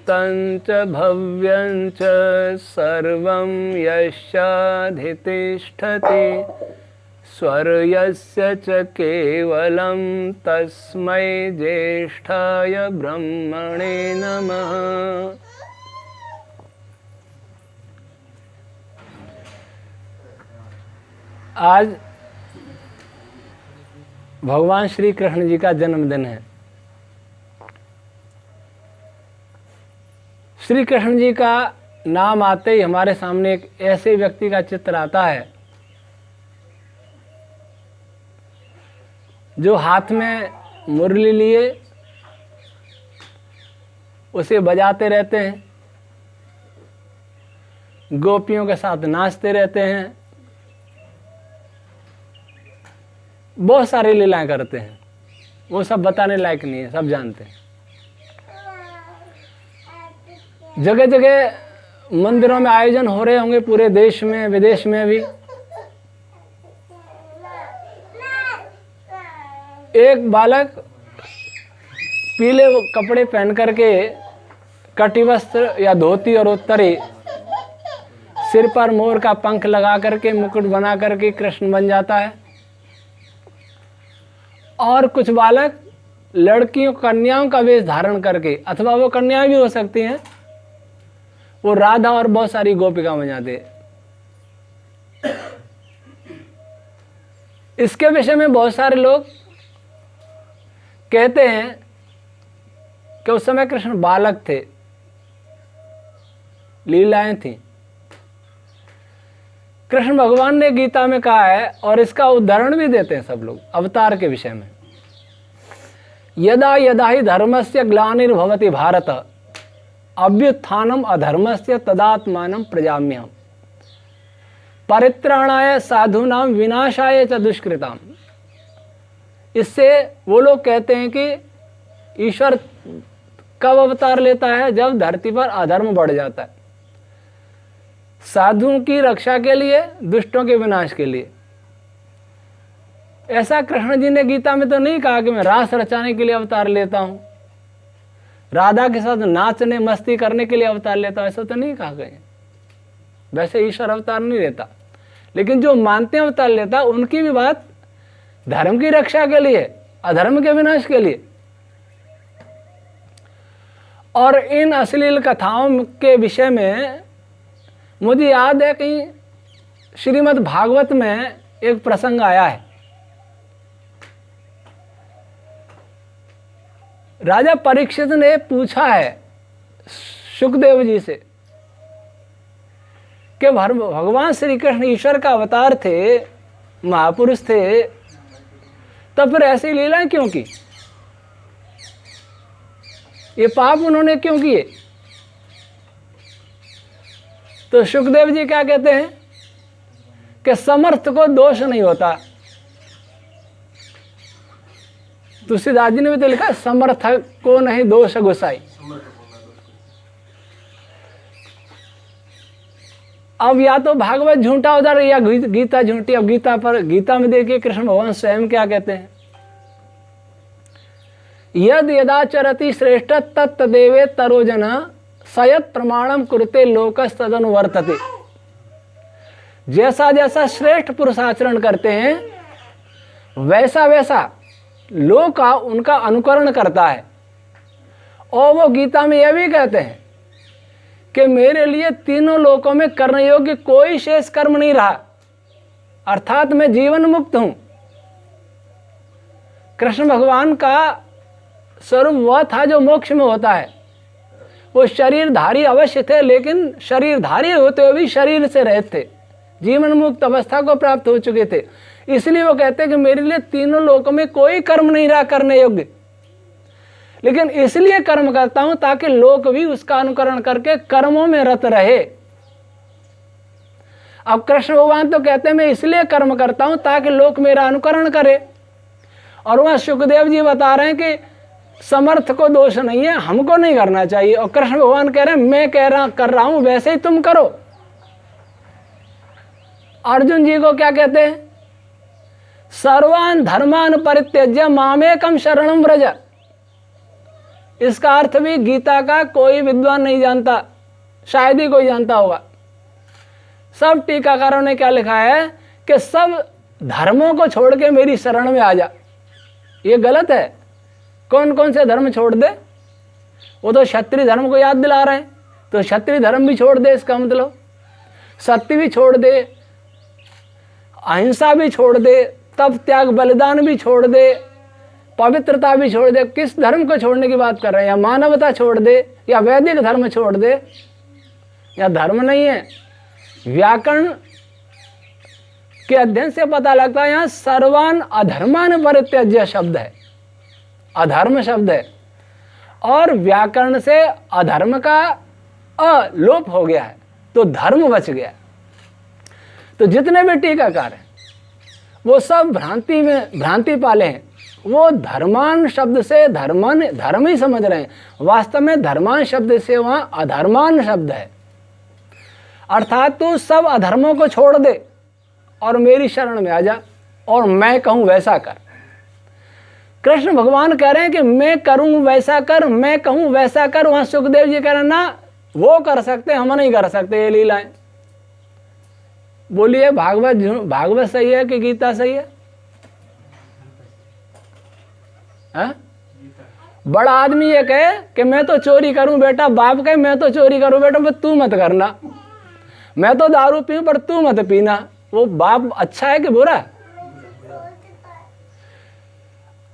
भूतं च भव्यं च सर्वं यस्याधितिष्ठति स्वर्यस्य च केवलं तस्मै ज्येष्ठाय ब्रह्मणे नमः। आज भगवान श्री कृष्ण जी का जन्मदिन है। श्री कृष्ण जी का नाम आते ही हमारे सामने एक ऐसे व्यक्ति का चित्र आता है जो हाथ में मुरली लिए उसे बजाते रहते हैं, गोपियों के साथ नाचते रहते हैं, बहुत सारी लीलाएं करते हैं। वो सब बताने लायक नहीं है, सब जानते हैं। जगह जगह मंदिरों में आयोजन हो रहे होंगे, पूरे देश में विदेश में भी। एक बालक पीले कपड़े पहन करके कटी वस्त्र या धोती और उत्तरी, सिर पर मोर का पंख लगा करके मुकुट बना करके कृष्ण बन जाता है। और कुछ बालक लड़कियों कन्याओं का वेश धारण करके, अथवा वो कन्याएं भी हो सकती हैं, वो राधा और बहुत सारी गोपिका बन जाते हैं। इसके विषय में बहुत सारे लोग कहते हैं कि उस समय कृष्ण बालक थे, लीलाएं थी। कृष्ण भगवान ने गीता में कहा है, और इसका उदाहरण भी देते हैं सब लोग अवतार के विषय में। यदा यदा ही धर्मस्य ग्लानिर्भवति भारत अभ्युत्थानम अधर्मस्य तदात्मानं प्रजाम्यहम् परित्राणाय साधूनां विनाशाय च दुष्कृताम्। इससे वो लोग कहते हैं कि ईश्वर कब अवतार लेता है? जब धरती पर अधर्म बढ़ जाता है, साधुओं की रक्षा के लिए, दुष्टों के विनाश के लिए। ऐसा कृष्ण जी ने गीता में तो नहीं कहा कि मैं रास रचाने के लिए अवतार लेता हूं, राधा के साथ नाचने मस्ती करने के लिए अवतार लेता हूं, ऐसा तो नहीं कहा कहीं। वैसे ईश्वर अवतार नहीं लेता, लेकिन जो मानते हैं अवतार लेता, उनकी भी बात धर्म की रक्षा के लिए, अधर्म के विनाश के लिए। और इन अश्लील कथाओं के विषय में मुझे याद है कि श्रीमद् भागवत में एक प्रसंग आया है। राजा परीक्षित ने पूछा है सुखदेव जी से कि भगवान श्री कृष्ण ईश्वर का अवतार थे, महापुरुष थे, तब फिर ऐसी लीलाएं क्यों की? ये पाप उन्होंने क्यों किए? तो सुखदेव जी क्या कहते हैं कि समर्थ को दोष नहीं होता। तुलसीदास जी ने भी तो लिखा, समर्थ को नहीं दोष गुसाई। अब या तो भागवत झूठा उधर, या गीता झूठी। अब गीता में देखिए कृष्ण भगवान स्वयं क्या कहते हैं, यद यदाचरति श्रेष्ठ तत्तदेवे तरोजन सयत प्रमाणम कुरुते लोकस्तदनुवर्तते। जैसा जैसा श्रेष्ठ पुरुष आचरण करते हैं, वैसा वैसा लोक उनका अनुकरण करता है। और वो गीता में यह भी कहते हैं कि मेरे लिए तीनों लोकों में करने योग्य कोई शेष कर्म नहीं रहा, अर्थात मैं जीवन मुक्त हूं। कृष्ण भगवान का स्वरूप वह था जो मोक्ष में होता है। वो शरीरधारी अवश्य थे, लेकिन शरीरधारी होते हुए भी शरीर से रहित थे, जीवन मुक्त अवस्था को प्राप्त हो चुके थे। इसलिए वो कहते हैं कि मेरे लिए तीनों लोकों में कोई कर्म नहीं रहा करने योग्य, लेकिन इसलिए कर्म करता हूं ताकि लोग भी उसका अनुकरण करके कर्मों में रत रहे। अब कृष्ण भगवान तो कहते हैं मैं इसलिए कर्म करता हूं ताकि लोग मेरा अनुकरण करे, और वह सुखदेव जी बता रहे हैं कि समर्थ को दोष नहीं है, हमको नहीं करना चाहिए। और कृष्ण भगवान कह रहे हैं मैं कर रहा हूं वैसे ही तुम करो। अर्जुन जी को क्या कहते हैं, सर्वान धर्मान परित्यज्य मामेकम शरणम व्रज। इसका अर्थ भी गीता का कोई विद्वान नहीं जानता, शायद ही कोई जानता होगा। सब टीकाकारों ने क्या लिखा है कि सब धर्मों को छोड़ के मेरी शरण में आ जा। ये गलत है। कौन कौन से धर्म छोड़ दे? वो तो क्षत्रिय धर्म को याद दिला रहे हैं, तो क्षत्रिय धर्म भी छोड़ दे, इसका मतलब सत्य भी छोड़ दे, अहिंसा भी छोड़ दे, तप त्याग बलिदान भी छोड़ दे, पवित्रता भी छोड़ दे। किस धर्म को छोड़ने की बात कर रहे हैं? या मानवता छोड़ दे, या वैदिक धर्म छोड़ दे, या धर्म नहीं है। व्याकरण के अध्ययन से पता लगता है यहाँ सर्वान अधर्मान परित्यज्य शब्द है, अधर्म शब्द है, और व्याकरण से अधर्म का अलोप हो गया है, तो धर्म बच गया। तो जितने भी टीकाकार हैं वो सब भ्रांति पाले हैं। वो धर्मान शब्द से धर्म ही समझ रहे हैं, वास्तव में धर्मान शब्द से वहाँ अधर्मान शब्द है। अर्थात तू सब अधर्मों को छोड़ दे और मेरी शरण में आ जा, और मैं कहूँ वैसा कर। कृष्ण भगवान कह रहे हैं कि मैं करूँ वैसा कर, मैं कहूँ वैसा कर। वहाँ सुखदेव जी कह रहे हैं ना, वो कर सकते, हम नहीं कर सकते ये लीलाएं। बोलिए भागवत सही है कि गीता सही है? हाँ? बड़ा आदमी ये कहे कि मैं तो चोरी करूं बेटा, बाप कहे मैं तो चोरी करूं बेटा, पर तू मत करना। मैं तो दारू पीऊं पर तू मत पीना। वो बाप अच्छा है कि बुरा?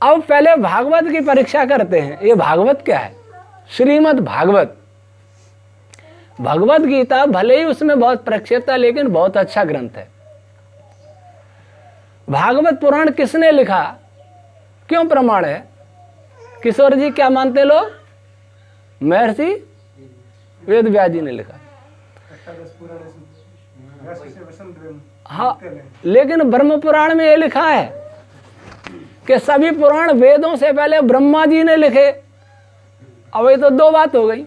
अब पहले भागवत की परीक्षा करते हैं। ये भागवत क्या है? श्रीमद् भागवत। भगवत गीता भले ही उसमें बहुत प्रक्षेपता, लेकिन बहुत अच्छा ग्रंथ है। भागवत पुराण किसने लिखा, क्यों प्रमाण है? किशोर जी क्या मानते लोग? महर्षि वेद व्यास जी ने लिखा। हाँ, लेकिन ब्रह्म पुराण में ये लिखा है कि सभी पुराण वेदों से पहले ब्रह्मा जी ने लिखे। अब ये तो दो बात हो गई।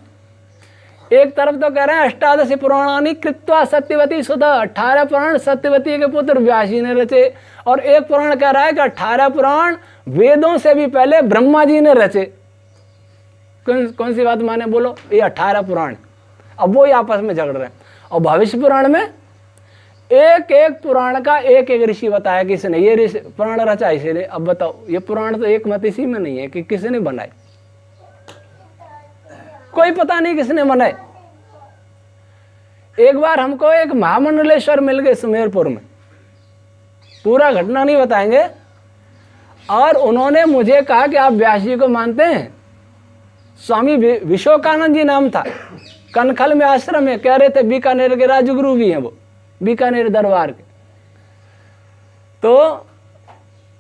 एक तरफ तो कह रहे हैं अष्टादशी पुराणानि कृत्वा सत्यवती सुधा, 18 पुराण सत्यवती के पुत्र व्यास जी ने रचे, और एक पुराण कह रहा है कि 18 पुराण वेदों से भी पहले ब्रह्मा जी ने रचे। कौन सी बात माने बोलो? ये 18 पुराण। अब वो ही आपस में झगड़ रहे हैं। और भविष्य पुराण में एक एक पुराण का एक एक ऋषि बताया किसने ये ऋषि पुराण रचा, इसीलिए। अब बताओ, ये पुराण तो एक मत इसी में नहीं है कि किसने बनाए, कोई पता नहीं किसने बनाए। एक बार हमको एक महामंडलेश्वर मिल गए सुमेरपुर में, पूरा घटना नहीं बताएंगे, और उन्होंने मुझे कहा कि आप व्यास जी को मानते हैं? स्वामी विशोकानंद जी नाम था, कनखल में आश्रम है। कह रहे थे बीकानेर के राजगुरु भी हैं वो, बीकानेर दरबार के। तो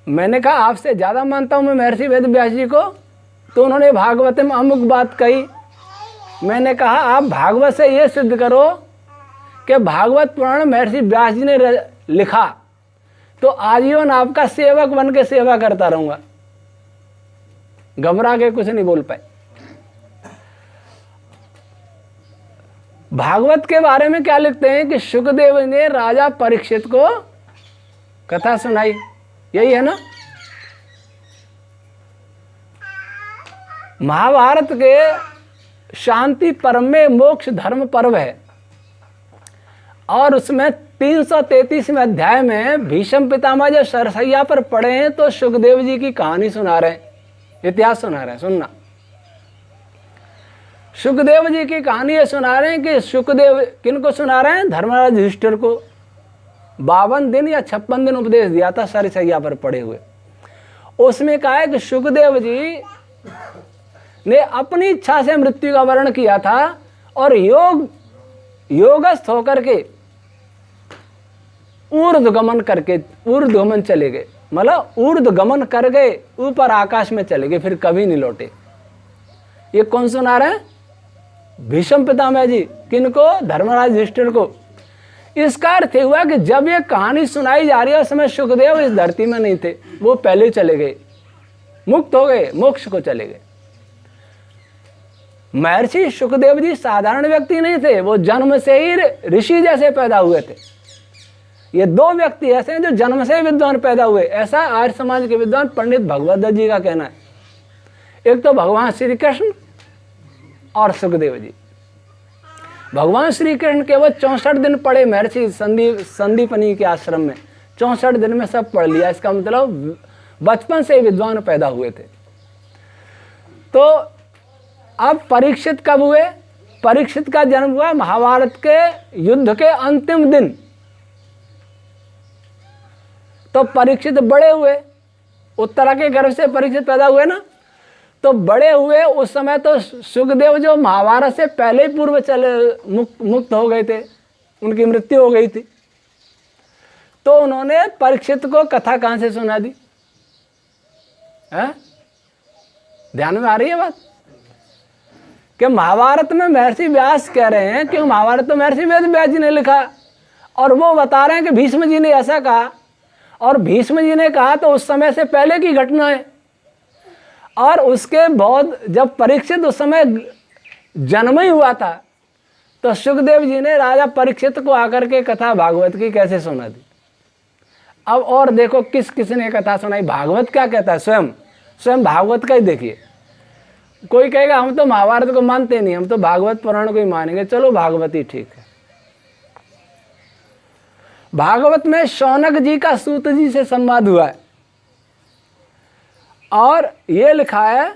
मैंने कहा आपसे ज़्यादा मानता हूँ मैं महर्षि वेद व्यास जी को। तो उन्होंने भागवत में अमुक बात कही। मैंने कहा आप भागवत से ये सिद्ध करो कि भागवत पुराण महर्षि व्यास जी ने लिखा, तो आजीवन आपका सेवक बन के सेवा करता रहूँगा। घबरा के कुछ नहीं बोल पाए। भागवत के बारे में क्या लिखते हैं कि शुकदेव ने राजा परीक्षित को कथा सुनाई, यही है ना? महाभारत के शांति पर्व में मोक्ष धर्म पर्व है, और उसमें 333वें अध्याय में भीष्म पितामह जब सरसैया पर पड़े हैं तो शुकदेव जी की कहानी सुना रहे हैं, इतिहास सुना रहे हैं। सुनना, शुकदेव जी की कहानी ये सुना रहे हैं कि शुकदेव किनको सुना रहे हैं? धर्मराज युधिष्ठिर को 52 दिन या 56 दिन उपदेश दिया था सरसैया पर पड़े हुए। उसमें कहा है कि शुकदेव जी ने अपनी इच्छा से मृत्यु का वर्ण किया था, और योगस्थ होकर के ऊर्ध्वगमन चले गए, मतलब ऊर्ध्वगमन कर गए, ऊपर आकाश में चले गए, फिर कभी नहीं लौटे। ये कौन सुना रहे हैं? भीष्म पितामह जी। किनको? धर्मराज युधिष्ठिर को। इसका अर्थ हुआ कि जब ये कहानी सुनाई जा रही है उस समय शुकदेव इस धरती में नहीं थे, वो पहले चले गए, मुक्त हो गए, मोक्ष को चले गए। महर्षि शुकदेव जी साधारण व्यक्ति नहीं थे, वो जन्म से ही ऋषि जैसे पैदा हुए थे। ये दो व्यक्ति ऐसे हैं जो जन्म से ही विद्वान पैदा हुए, ऐसा आर्य समाज के विद्वान पंडित भगवत दत्त जी का कहना है। एक तो भगवान श्री कृष्ण और सुखदेव जी। भगवान श्री कृष्ण केवल 64 दिन पढ़े महर्षि संदीपनी के आश्रम में, 64 दिन में सब पढ़ लिया। इसका मतलब बचपन से विद्वान पैदा हुए थे। तो अब परीक्षित कब हुए? परीक्षित का जन्म हुआ महाभारत के युद्ध के अंतिम दिन। तो परीक्षित बड़े हुए, उत्तरा के गर्भ से परीक्षित पैदा हुए ना, तो बड़े हुए। उस समय तो सुखदेव जो महाभारत से पहले ही पूर्व चले मुक्त हो गए थे, उनकी मृत्यु हो गई थी। तो उन्होंने परीक्षित को कथा कहाँ से सुना दी? है? ध्यान में आ रही है बात? कि महाभारत में महर्षि व्यास कह रहे हैं, क्यों महाभारत तो महर्षि वेद व्यास जी ने लिखा, और वो बता रहे हैं कि भीष्म जी ने ऐसा कहा, और भीष्म जी ने कहा तो उस समय से पहले की घटना है। और उसके बहुत, जब परीक्षित उस समय जन्म ही हुआ था, तो सुखदेव जी ने राजा परीक्षित को आकर के कथा भागवत की कैसे सुना दी। अब और देखो किस किसने कथा सुनाई। भागवत क्या कहता है? स्वयं भागवत का ही देखिए। कोई कहेगा हम तो महाभारत को मानते नहीं, हम तो भागवत पुराण को ही मानेंगे। चलो भागवत ही ठीक है। भागवत में शौनक जी का सूत जी से संवाद हुआ है, और ये लिखा है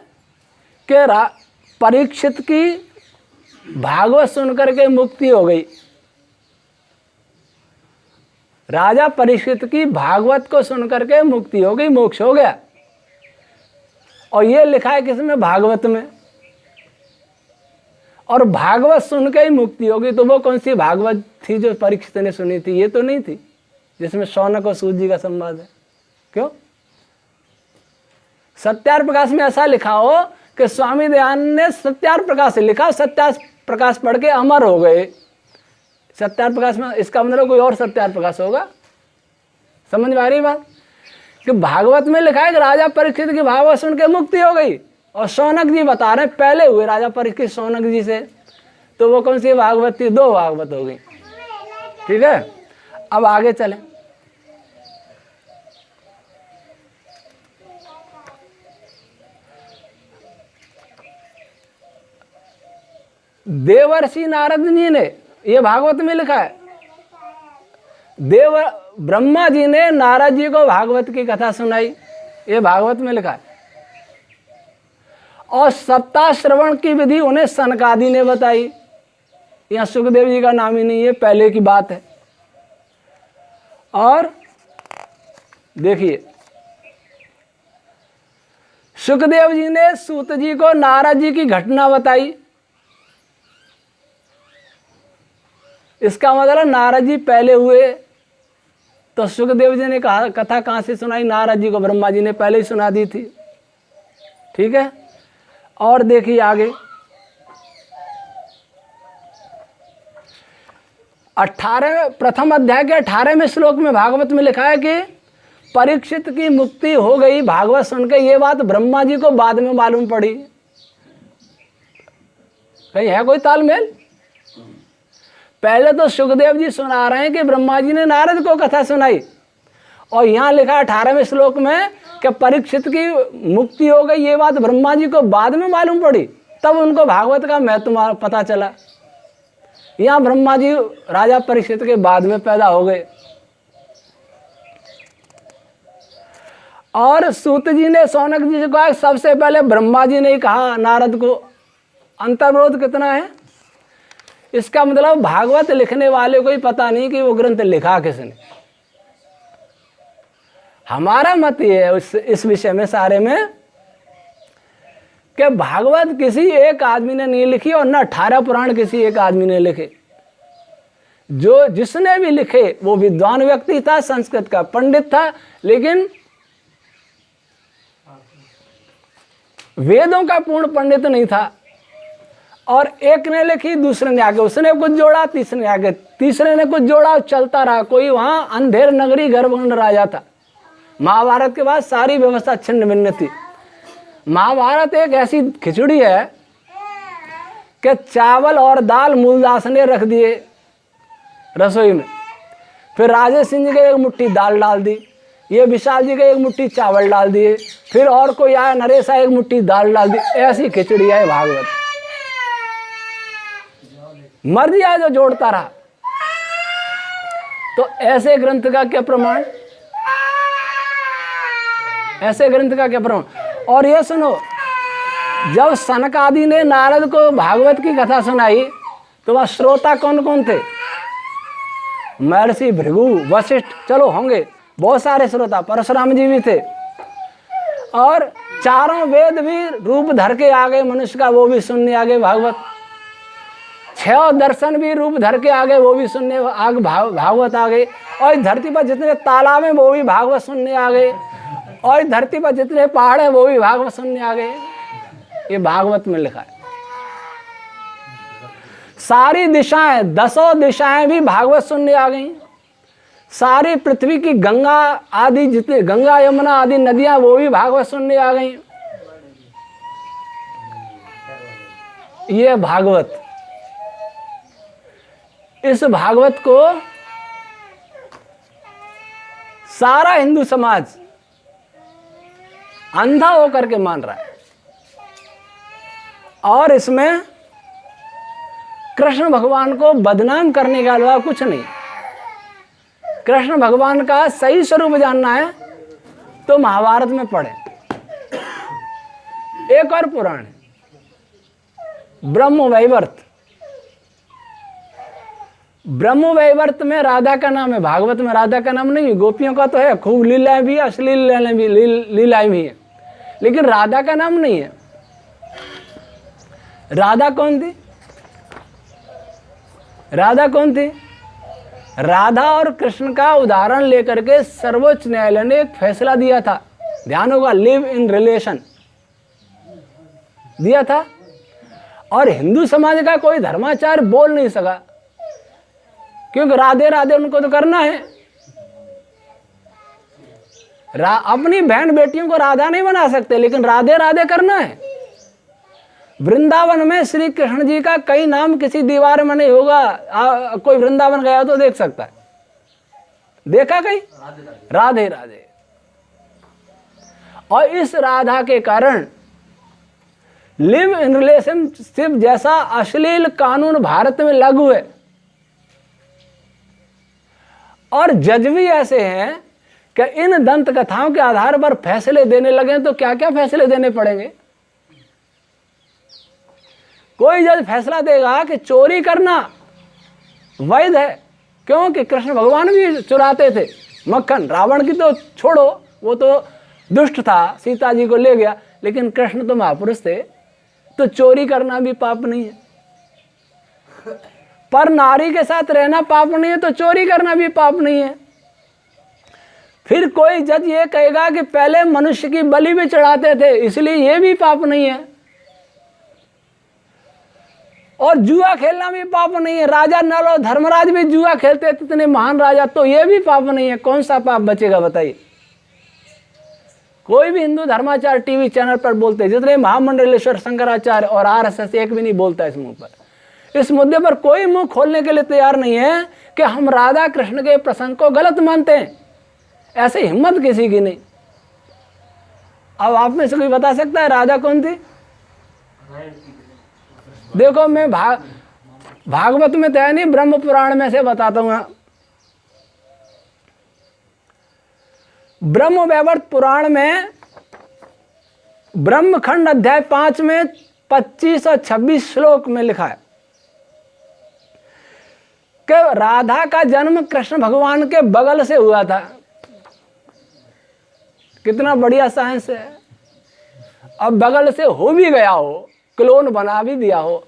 कि परीक्षित की भागवत सुनकर के मुक्ति हो गई। राजा परीक्षित की भागवत को सुनकर के मुक्ति हो गई, मोक्ष हो गया। और ये लिखा है किसमें? भागवत में। और भागवत सुन के ही मुक्ति होगी। तो वो कौन सी भागवत थी जो परीक्षित ने सुनी थी? ये तो नहीं थी जिसमें शौनक और सूत जी का संवाद है। क्यों? सत्यार प्रकाश में ऐसा लिखा हो कि स्वामी दयानंद ने सत्यार प्रकाश से लिखा, सत्यार प्रकाश पढ़ के अमर हो गए। सत्यार प्रकाश में इसका मतलब कोई और सत्यार प्रकाश होगा। समझ में आ रही बात? कि भागवत में लिखा है कि राजा परीक्षित की भागवत सुन के मुक्ति हो गई, और शौनक जी बता रहे हैं पहले हुए राजा परीक्षित शौनक जी से। तो वो कौन सी भागवत थी? 2 भागवत हो गई। ठीक है, अब आगे चलें। देवर्षि नारद जी ने, ये भागवत में लिखा है, ब्रह्मा जी ने नारद जी को भागवत की कथा सुनाई। ये भागवत में लिखा है। और सप्ताह श्रवण की विधि उन्हें सनकादि ने बताई। यहाँ सुखदेव जी का नाम ही नहीं है, पहले की बात है। और देखिए, सुखदेव जी ने सूत जी को नारद जी की घटना बताई। इसका मतलब नारद जी पहले हुए। तो सुखदेव जी ने कहा कथा कहाँ से सुनाई? नारद जी को ब्रह्मा जी ने पहले ही सुना दी थी। ठीक है, और देखिए आगे 18 प्रथम अध्याय के 18वें श्लोक में भागवत में लिखा है कि परीक्षित की मुक्ति हो गई भागवत सुनकर। ये बात ब्रह्मा जी को बाद में मालूम पड़ी। कहीं है कोई तालमेल? पहले तो सुखदेव जी सुना रहे हैं कि ब्रह्मा जी ने नारद को कथा सुनाई, और यहाँ लिखा 18वें श्लोक में कि परीक्षित की मुक्ति हो गई। ये बात ब्रह्मा जी को बाद में मालूम पड़ी, तब उनको भागवत का महत्व पता चला। यहाँ ब्रह्मा जी राजा परीक्षित के बाद में पैदा हो गए। और सूत जी ने शौनक जी से कहा, सबसे पहले ब्रह्मा जी ने ही कहा नारद को। अंतर्विरोध कितना है? इसका मतलब भागवत लिखने वाले को ही पता नहीं कि वो ग्रंथ लिखा किसने। हमारा मत ये है इस विषय में सारे में कि भागवत किसी एक आदमी ने नहीं लिखी, और न 18 पुराण किसी एक आदमी ने लिखे। जो जिसने भी लिखे वो विद्वान व्यक्ति था, संस्कृत का पंडित था, लेकिन वेदों का पूर्ण पंडित नहीं था। और एक ने लिखी, दूसरे ने आगे उसने कुछ जोड़ा, तीसरे ने आगे तीसरे ने कुछ जोड़ा, चलता रहा। कोई वहाँ अंधेर नगरी गर्भगंड राजा था। महाभारत के बाद सारी व्यवस्था छिन्न भिन्न थी। महाभारत एक ऐसी खिचड़ी है कि चावल और दाल मूलदास ने रख दिए रसोई में, फिर राजेश सिंह जी के एक मुट्ठी दाल डाल दी, ये विशाल जी के एक मुट्ठी चावल डाल दिए, फिर और कोई आया नरेश एक मुट्ठी दाल डाल दी। ऐसी खिचड़ी है भागवत। मर दिया जो जोड़ता रहा। तो ऐसे ग्रंथ का क्या प्रमाण, ऐसे ग्रंथ का क्या प्रमाण। और ये सुनो, जब सनक आदि ने नारद को भागवत की कथा सुनाई तो वह श्रोता कौन कौन थे? महर्षि भृगु, वशिष्ठ, चलो होंगे बहुत सारे श्रोता, परशुराम जी भी थे। और चारों वेद भी रूप धर के आ गए मनुष्य का, वो भी सुनने आ गए भागवत। 6 दर्शन भी रूप धर के आ गए, वो भी सुनने भागवत आ गए। और इस धरती पर जितने तालाब हैं वो भी भागवत सुनने आ गए, और इस धरती पर जितने पहाड़ हैं वो भी भागवत सुनने आ गए। ये भागवत में लिखा है। सारी दिशाएं, 10 दिशाएं भी भागवत सुनने आ गई। सारी पृथ्वी की गंगा आदि जितने, गंगा यमुना आदि नदियां, वो भी भागवत सुनने आ गई। ये भागवत, इस भागवत को सारा हिंदू समाज अंधा होकर के मान रहा है। और इसमें कृष्ण भगवान को बदनाम करने के अलावा कुछ नहीं। कृष्ण भगवान का सही स्वरूप जानना है तो महाभारत में पढ़े। एक और पुराण है, ब्रह्म वैवर्त। ब्रह्म वैवर्त में राधा का नाम है, भागवत में राधा का नाम नहीं है। गोपियों का तो है, खूब लीलाएं भी, अश्लील लीलाएं भी है, लेकिन राधा का नाम नहीं है। राधा कौन थी? राधा कौन थी? राधा और कृष्ण का उदाहरण लेकर के सर्वोच्च न्यायालय ने एक फैसला दिया था, ध्यान होगा, लिव इन रिलेशन दिया था। और हिंदू समाज का कोई धर्माचार्य बोल नहीं सका, क्योंकि राधे राधे उनको तो करना है। अपनी बहन बेटियों को राधा नहीं बना सकते, लेकिन राधे राधे करना है। वृंदावन में श्री कृष्ण जी का कई नाम किसी दीवार में नहीं होगा। कोई वृंदावन गया तो देख सकता है, देखा कहीं? राधे राधे। और इस राधा के कारण लिव इन रिलेशनशिप जैसा अश्लील कानून भारत में लागू है। और जज भी ऐसे हैं कि इन दंत कथाओं के आधार पर फैसले देने लगे तो क्या क्या फैसले देने पड़ेंगे। कोई जज फैसला देगा कि चोरी करना वैध है, क्योंकि कृष्ण भगवान भी चुराते थे मक्खन। रावण की तो छोड़ो, वो तो दुष्ट था, सीता जी को ले गया, लेकिन कृष्ण तो महापुरुष थे, तो चोरी करना भी पाप नहीं है। पर नारी के साथ रहना पाप नहीं है, तो चोरी करना भी पाप नहीं है। फिर कोई जज ये कहेगा कि पहले मनुष्य की बलि भी चढ़ाते थे, इसलिए ये भी पाप नहीं है। और जुआ खेलना भी पाप नहीं है। राजा नल और धर्मराज भी जुआ खेलते थे, इतने महान राजा, तो ये भी पाप नहीं है। कौन सा पाप बचेगा बताइए? कोई भी हिंदू धर्माचार्य टीवी चैनल पर बोलते हैं, जितने महामंडलेश्वर, शंकराचार्य और आरएसएस, एक भी नहीं बोलता इस मुंह पर। इस मुद्दे पर कोई मुंह खोलने के लिए तैयार नहीं है कि हम राधा कृष्ण के प्रसंग को गलत मानते हैं। ऐसी हिम्मत किसी की नहीं। अब आप में से कोई बता सकता है राधा कौन थी? देखो, मैं भागवत में तो है नहीं, ब्रह्म पुराण में से बताता हूं। ब्रह्म वैवर्त पुराण में ब्रह्मखंड अध्याय 5 में 25 और 26 श्लोक में लिखा है कि राधा का जन्म कृष्ण भगवान के बगल से हुआ था। कितना बढ़िया साइंस है। अब बगल से हो भी गया हो, क्लोन बना भी दिया हो,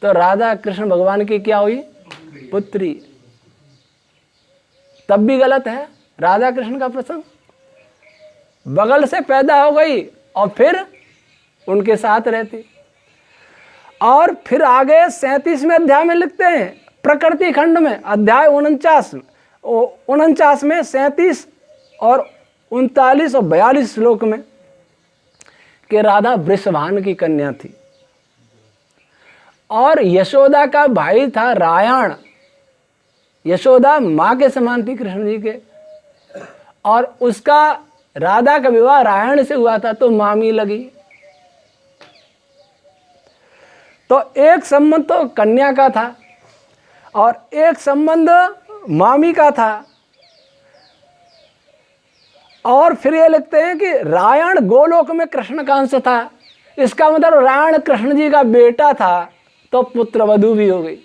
तो राधा कृष्ण भगवान की क्या हुई? पुत्री। तब भी गलत है राधा कृष्ण का प्रसंग। बगल से पैदा हो गई और फिर उनके साथ रहती। और फिर आगे 37वें अध्याय में लिखते हैं, प्रकृति खंड में अध्याय 49 में 37 और 39 और 42 श्लोक में कि राधा वृषभान की कन्या थी और यशोदा का भाई था रायण। यशोदा माँ के समान थी कृष्ण जी के, और उसका राधा का विवाह रायण से हुआ था, तो मामी लगी। तो एक संबंध तो कन्या का था और एक संबंध मामी का था। और फिर ये लिखते हैं कि रायण गोलोक में कृष्ण का अंश था। इसका मतलब रायण कृष्ण जी का बेटा था, तो पुत्र वधू भी हो गई।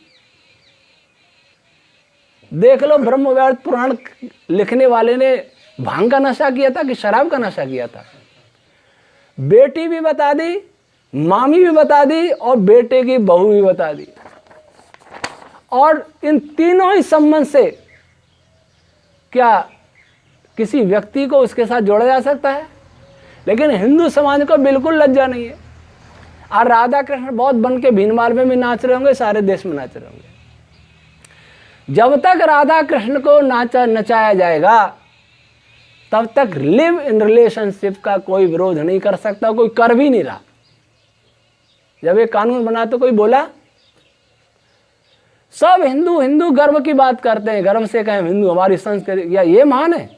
देख लो, ब्रह्म वैवर्त पुराण लिखने वाले ने भांग का नशा किया था कि शराब का नशा किया था। बेटी भी बता दी, मामी भी बता दी, और बेटे की बहू भी बता दी। और इन तीनों ही संबंध से क्या किसी व्यक्ति को उसके साथ जोड़ा जा सकता है? लेकिन हिंदू समाज को बिल्कुल लज्जा नहीं है। और राधा कृष्ण बहुत बन के भीनमाल में भी नाच रहे होंगे, सारे देश में नाच रहे होंगे। जब तक राधा कृष्ण को नचाया जाएगा, तब तक लिव इन रिलेशनशिप का कोई विरोध नहीं कर सकता, कोई कर भी नहीं रहा। जब ये कानून बना तो कोई बोला? सब हिंदू हिंदू गर्व की बात करते हैं, गर्व से कहें हिंदू हमारी संस्कृति, या ये महान है?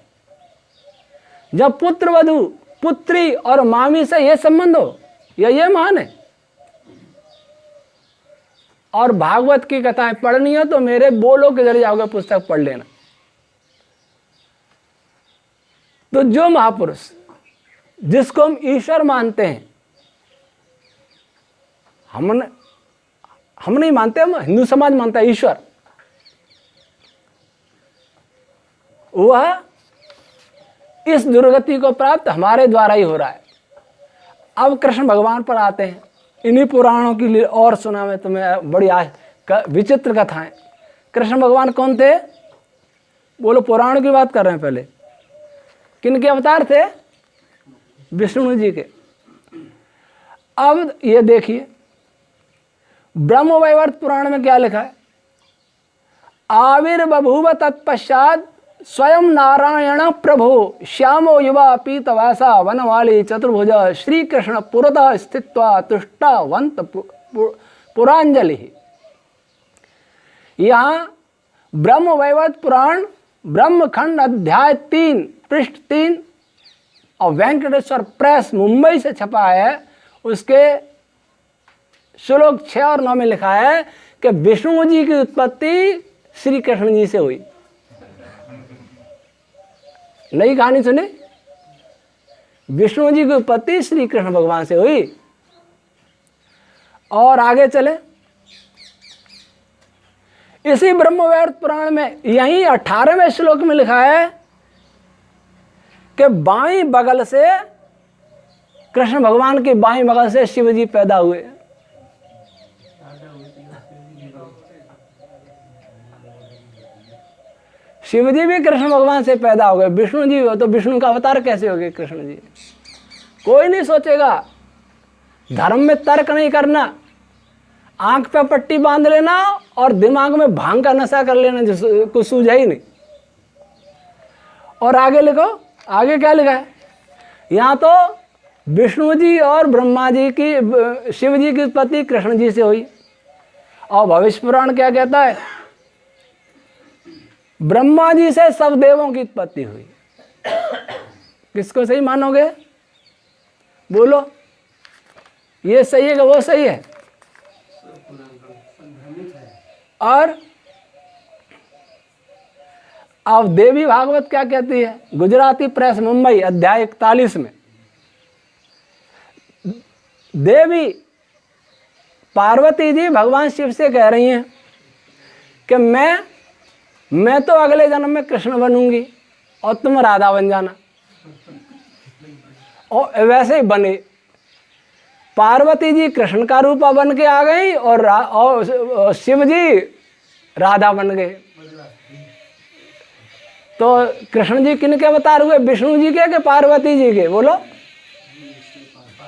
जब पुत्र वधू, पुत्री और मामी से ये संबंध हो, या ये महान है? और भागवत की कथाएं पढ़नी हो तो मेरे बोलो के जरिए जाओगे, पुस्तक पढ़ लेना। तो जो महापुरुष जिसको हम ईश्वर मानते हैं, हम नहीं मानते, हम हिंदू समाज मानता है ईश्वर, वह इस दुर्गति को प्राप्त हमारे द्वारा ही हो रहा है। अब कृष्ण भगवान पर आते हैं। इन्हीं पुराणों की लिए और सुना मैं तुम्हें बड़ी विचित्र कथाएं। कृष्ण भगवान कौन थे? बोलो, पुराणों की बात कर रहे हैं। पहले किनके अवतार थे? विष्णु जी के। अब ये देखिए, ब्रह्म वैवर्त पुराण में क्या लिखा है? आविर्बभूव तत्पश्चात स्वयं नारायण प्रभो श्यामो युवा पीतवासा वनवाली चतुर्भुज श्री कृष्ण पुरतः स्थित्वा तुष्टावंत पुरांजलि। यहाँ ब्रह्म वैवर्त पुराण ब्रह्मखंड अध्याय 3 पृष्ठ 3 और वेंकटेश्वर प्रेस मुंबई से छपा है। उसके श्लोक 6 और 9 में लिखा है कि विष्णु जी की उत्पत्ति श्री कृष्ण जी से हुई। नई कहानी सुने? विष्णु जी की उत्पत्ति श्री कृष्ण भगवान से हुई। और आगे चले, इसी ब्रह्मवैवर्त पुराण में यही 18वें श्लोक में लिखा है कि बाईं बगल से, कृष्ण भगवान की बाईं बगल से शिव जी पैदा हुए। शिव जी भी कृष्ण भगवान से पैदा हो गए। विष्णु जी हो तो विष्णु का अवतार कैसे हो गए कृष्ण जी? कोई नहीं सोचेगा। धर्म में तर्क नहीं करना, आंख पे पट्टी बांध लेना और दिमाग में भांग का नशा कर लेना, जो कुछ सूझा ही नहीं। और आगे लिखो, आगे क्या लिखा है? यहाँ तो विष्णु जी और ब्रह्मा जी की, शिव जी की उत्पत्ति कृष्ण जी से हुई। और भविष्य पुराण क्या कहता है? ब्रह्मा जी से सब देवों की उत्पत्ति हुई। किसको सही मानोगे? बोलो, ये सही है कि वो सही है? और अब देवी भागवत क्या कहती है? गुजराती प्रेस मुंबई अध्याय 41 में देवी पार्वती जी भगवान शिव से कह रही हैं कि मैं तो अगले जन्म में कृष्ण बनूंगी और तुम राधा बन जाना। और वैसे ही बने। पार्वती जी कृष्ण का रूपा बन के आ गई और शिव जी राधा बन गए। तो कृष्ण जी किन के अवतार हुए? विष्णु जी के पार्वती जी के? बोलो,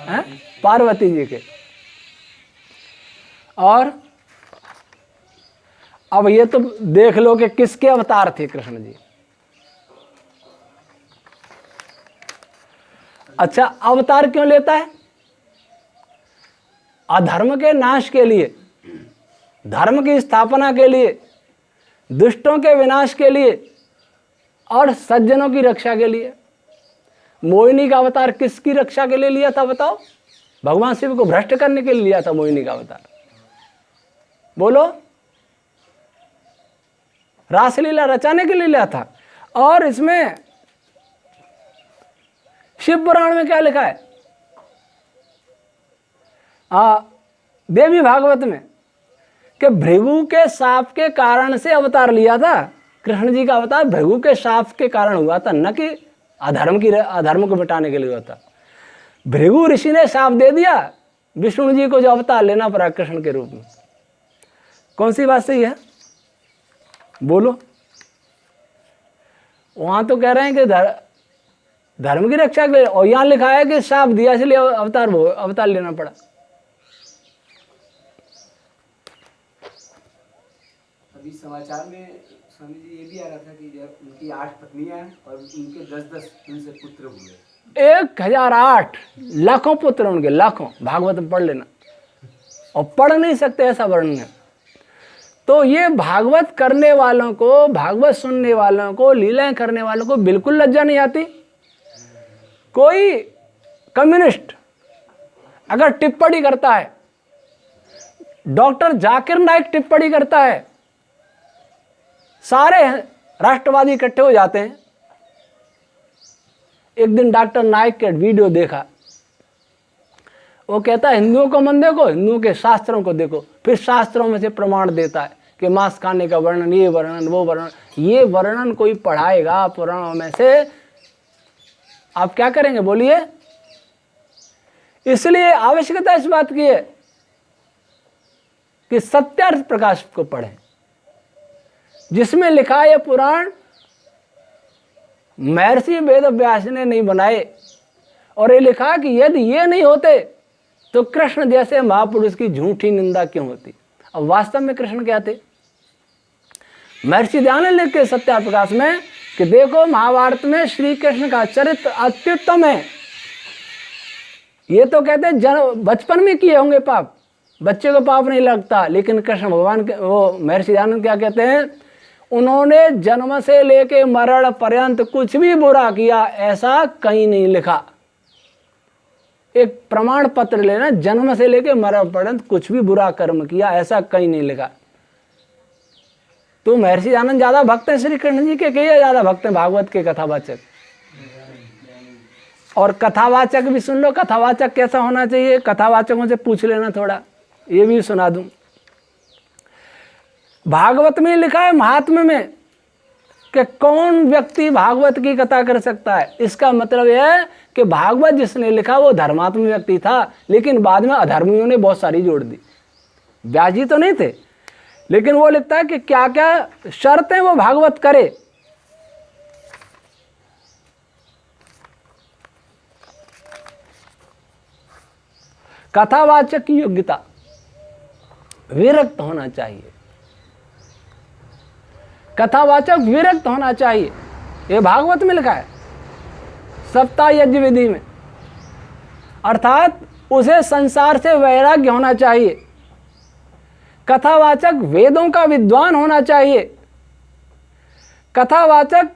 हैं? पार्वती जी के। और अब ये तो देख लो कि किसके अवतार थे कृष्ण जी। अच्छा, अवतार क्यों लेता है? अधर्म के नाश के लिए, धर्म की स्थापना के लिए, दुष्टों के विनाश के लिए और सज्जनों की रक्षा के लिए। मोहिनी का अवतार किसकी रक्षा के लिए लिया था बताओ? भगवान शिव को भ्रष्ट करने के लिए लिया था मोहिनी का अवतार। बोलो, रासलीला रचाने के लिए लिया था। और इसमें शिव पुराण में क्या लिखा है, देवी भागवत में, कि भृगु के शाप के कारण से अवतार लिया था। कृष्ण जी का अवतार भृगु के शाप के कारण हुआ था, न कि अधर्म को मिटाने के लिए हुआ था। भृगु ऋषि ने शाप दे दिया विष्णु जी को, जो अवतार लेना पड़ा कृष्ण के रूप में। कौन सी बात सही है बोलो? वहां तो कह रहे हैं कि धर्म की रक्षा के लिए, और यहां लिखा है कि शाप दिया इसलिए अवतार लेना पड़ा। अभी समाचार में स्वामी जी ये भी आ रहा था कि जब उनकी 8 पत्नियां और उनके 10-10 उनसे पुत्र हुए। 1008 लाखों पुत्र उनके, लाखों। भागवत में पढ़ लेना, और पढ़ नहीं सकते ऐसा वर्णन है। तो ये भागवत करने वालों को, भागवत सुनने वालों को, लीलाएं करने वालों को बिल्कुल लज्जा नहीं आती। कोई कम्युनिस्ट अगर टिप्पणी करता है, डॉक्टर जाकिर नाइक टिप्पणी करता है, सारे राष्ट्रवादी इकट्ठे हो जाते हैं। एक दिन डॉक्टर नाइक के वीडियो देखा, वो कहता है हिंदुओं को मन देखो, हिंदुओं के शास्त्रों को देखो, फिर शास्त्रों में से प्रमाण देता है कि मांस खाने का वर्णन, ये वर्णन, वो वर्णन। ये वर्णन कोई पढ़ाएगा पुराणों में से, आप क्या करेंगे बोलिए? इसलिए आवश्यकता इस बात की है कि सत्यार्थ प्रकाश को पढ़ें, जिसमें लिखा है पुराण महर्षि वेदव्यास ने नहीं बनाए। और ये लिखा कि यदि ये नहीं होते तो कृष्ण जैसे महापुरुष की झूठी निंदा क्यों होती। अब वास्तव में कृष्ण क्या थे? महर्षि दयानंद लिख के सत्यार्थ प्रकाश में कि देखो महाभारत में श्री कृष्ण का चरित्र अत्युत्तम है। ये तो कहते हैं बचपन में किए होंगे पाप, बच्चे को पाप नहीं लगता, लेकिन कृष्ण भगवान के, वो महर्षि दयानंद क्या कहते हैं, उन्होंने जन्म से लेके मरण पर्यंत कुछ भी बुरा किया ऐसा कहीं नहीं लिखा। एक प्रमाण पत्र लेना, जन्म से लेके मरण पर्यंत कुछ भी बुरा कर्म किया ऐसा कहीं नहीं लिखा। तो महर्षि दयानंद ज्यादा भक्त हैं श्री कृष्ण जी के, क्या ज्यादा भक्त हैं भागवत के कथावाचक? और कथावाचक भी सुन लो, कथावाचक कैसा होना चाहिए, कथावाचकों से पूछ लेना थोड़ा, ये भी सुना दूं। भागवत में लिखा है महात्म्य में कि कौन व्यक्ति भागवत की कथा कर सकता है। इसका मतलब यह है कि भागवत जिसने लिखा वो धर्मात्म व्यक्ति था, लेकिन बाद में अधर्मियों ने बहुत सारी जोड़ दी। व्यास जी तो नहीं थे, लेकिन वो लिखता है कि क्या क्या शर्तें वो भागवत करे। कथावाचक की योग्यता, विरक्त होना चाहिए, कथावाचक विरक्त होना चाहिए। ये भागवत में लिखा है सप्ताह यज्ञ विधि में, अर्थात उसे संसार से वैराग्य होना चाहिए। कथावाचक वेदों का विद्वान होना चाहिए। कथावाचक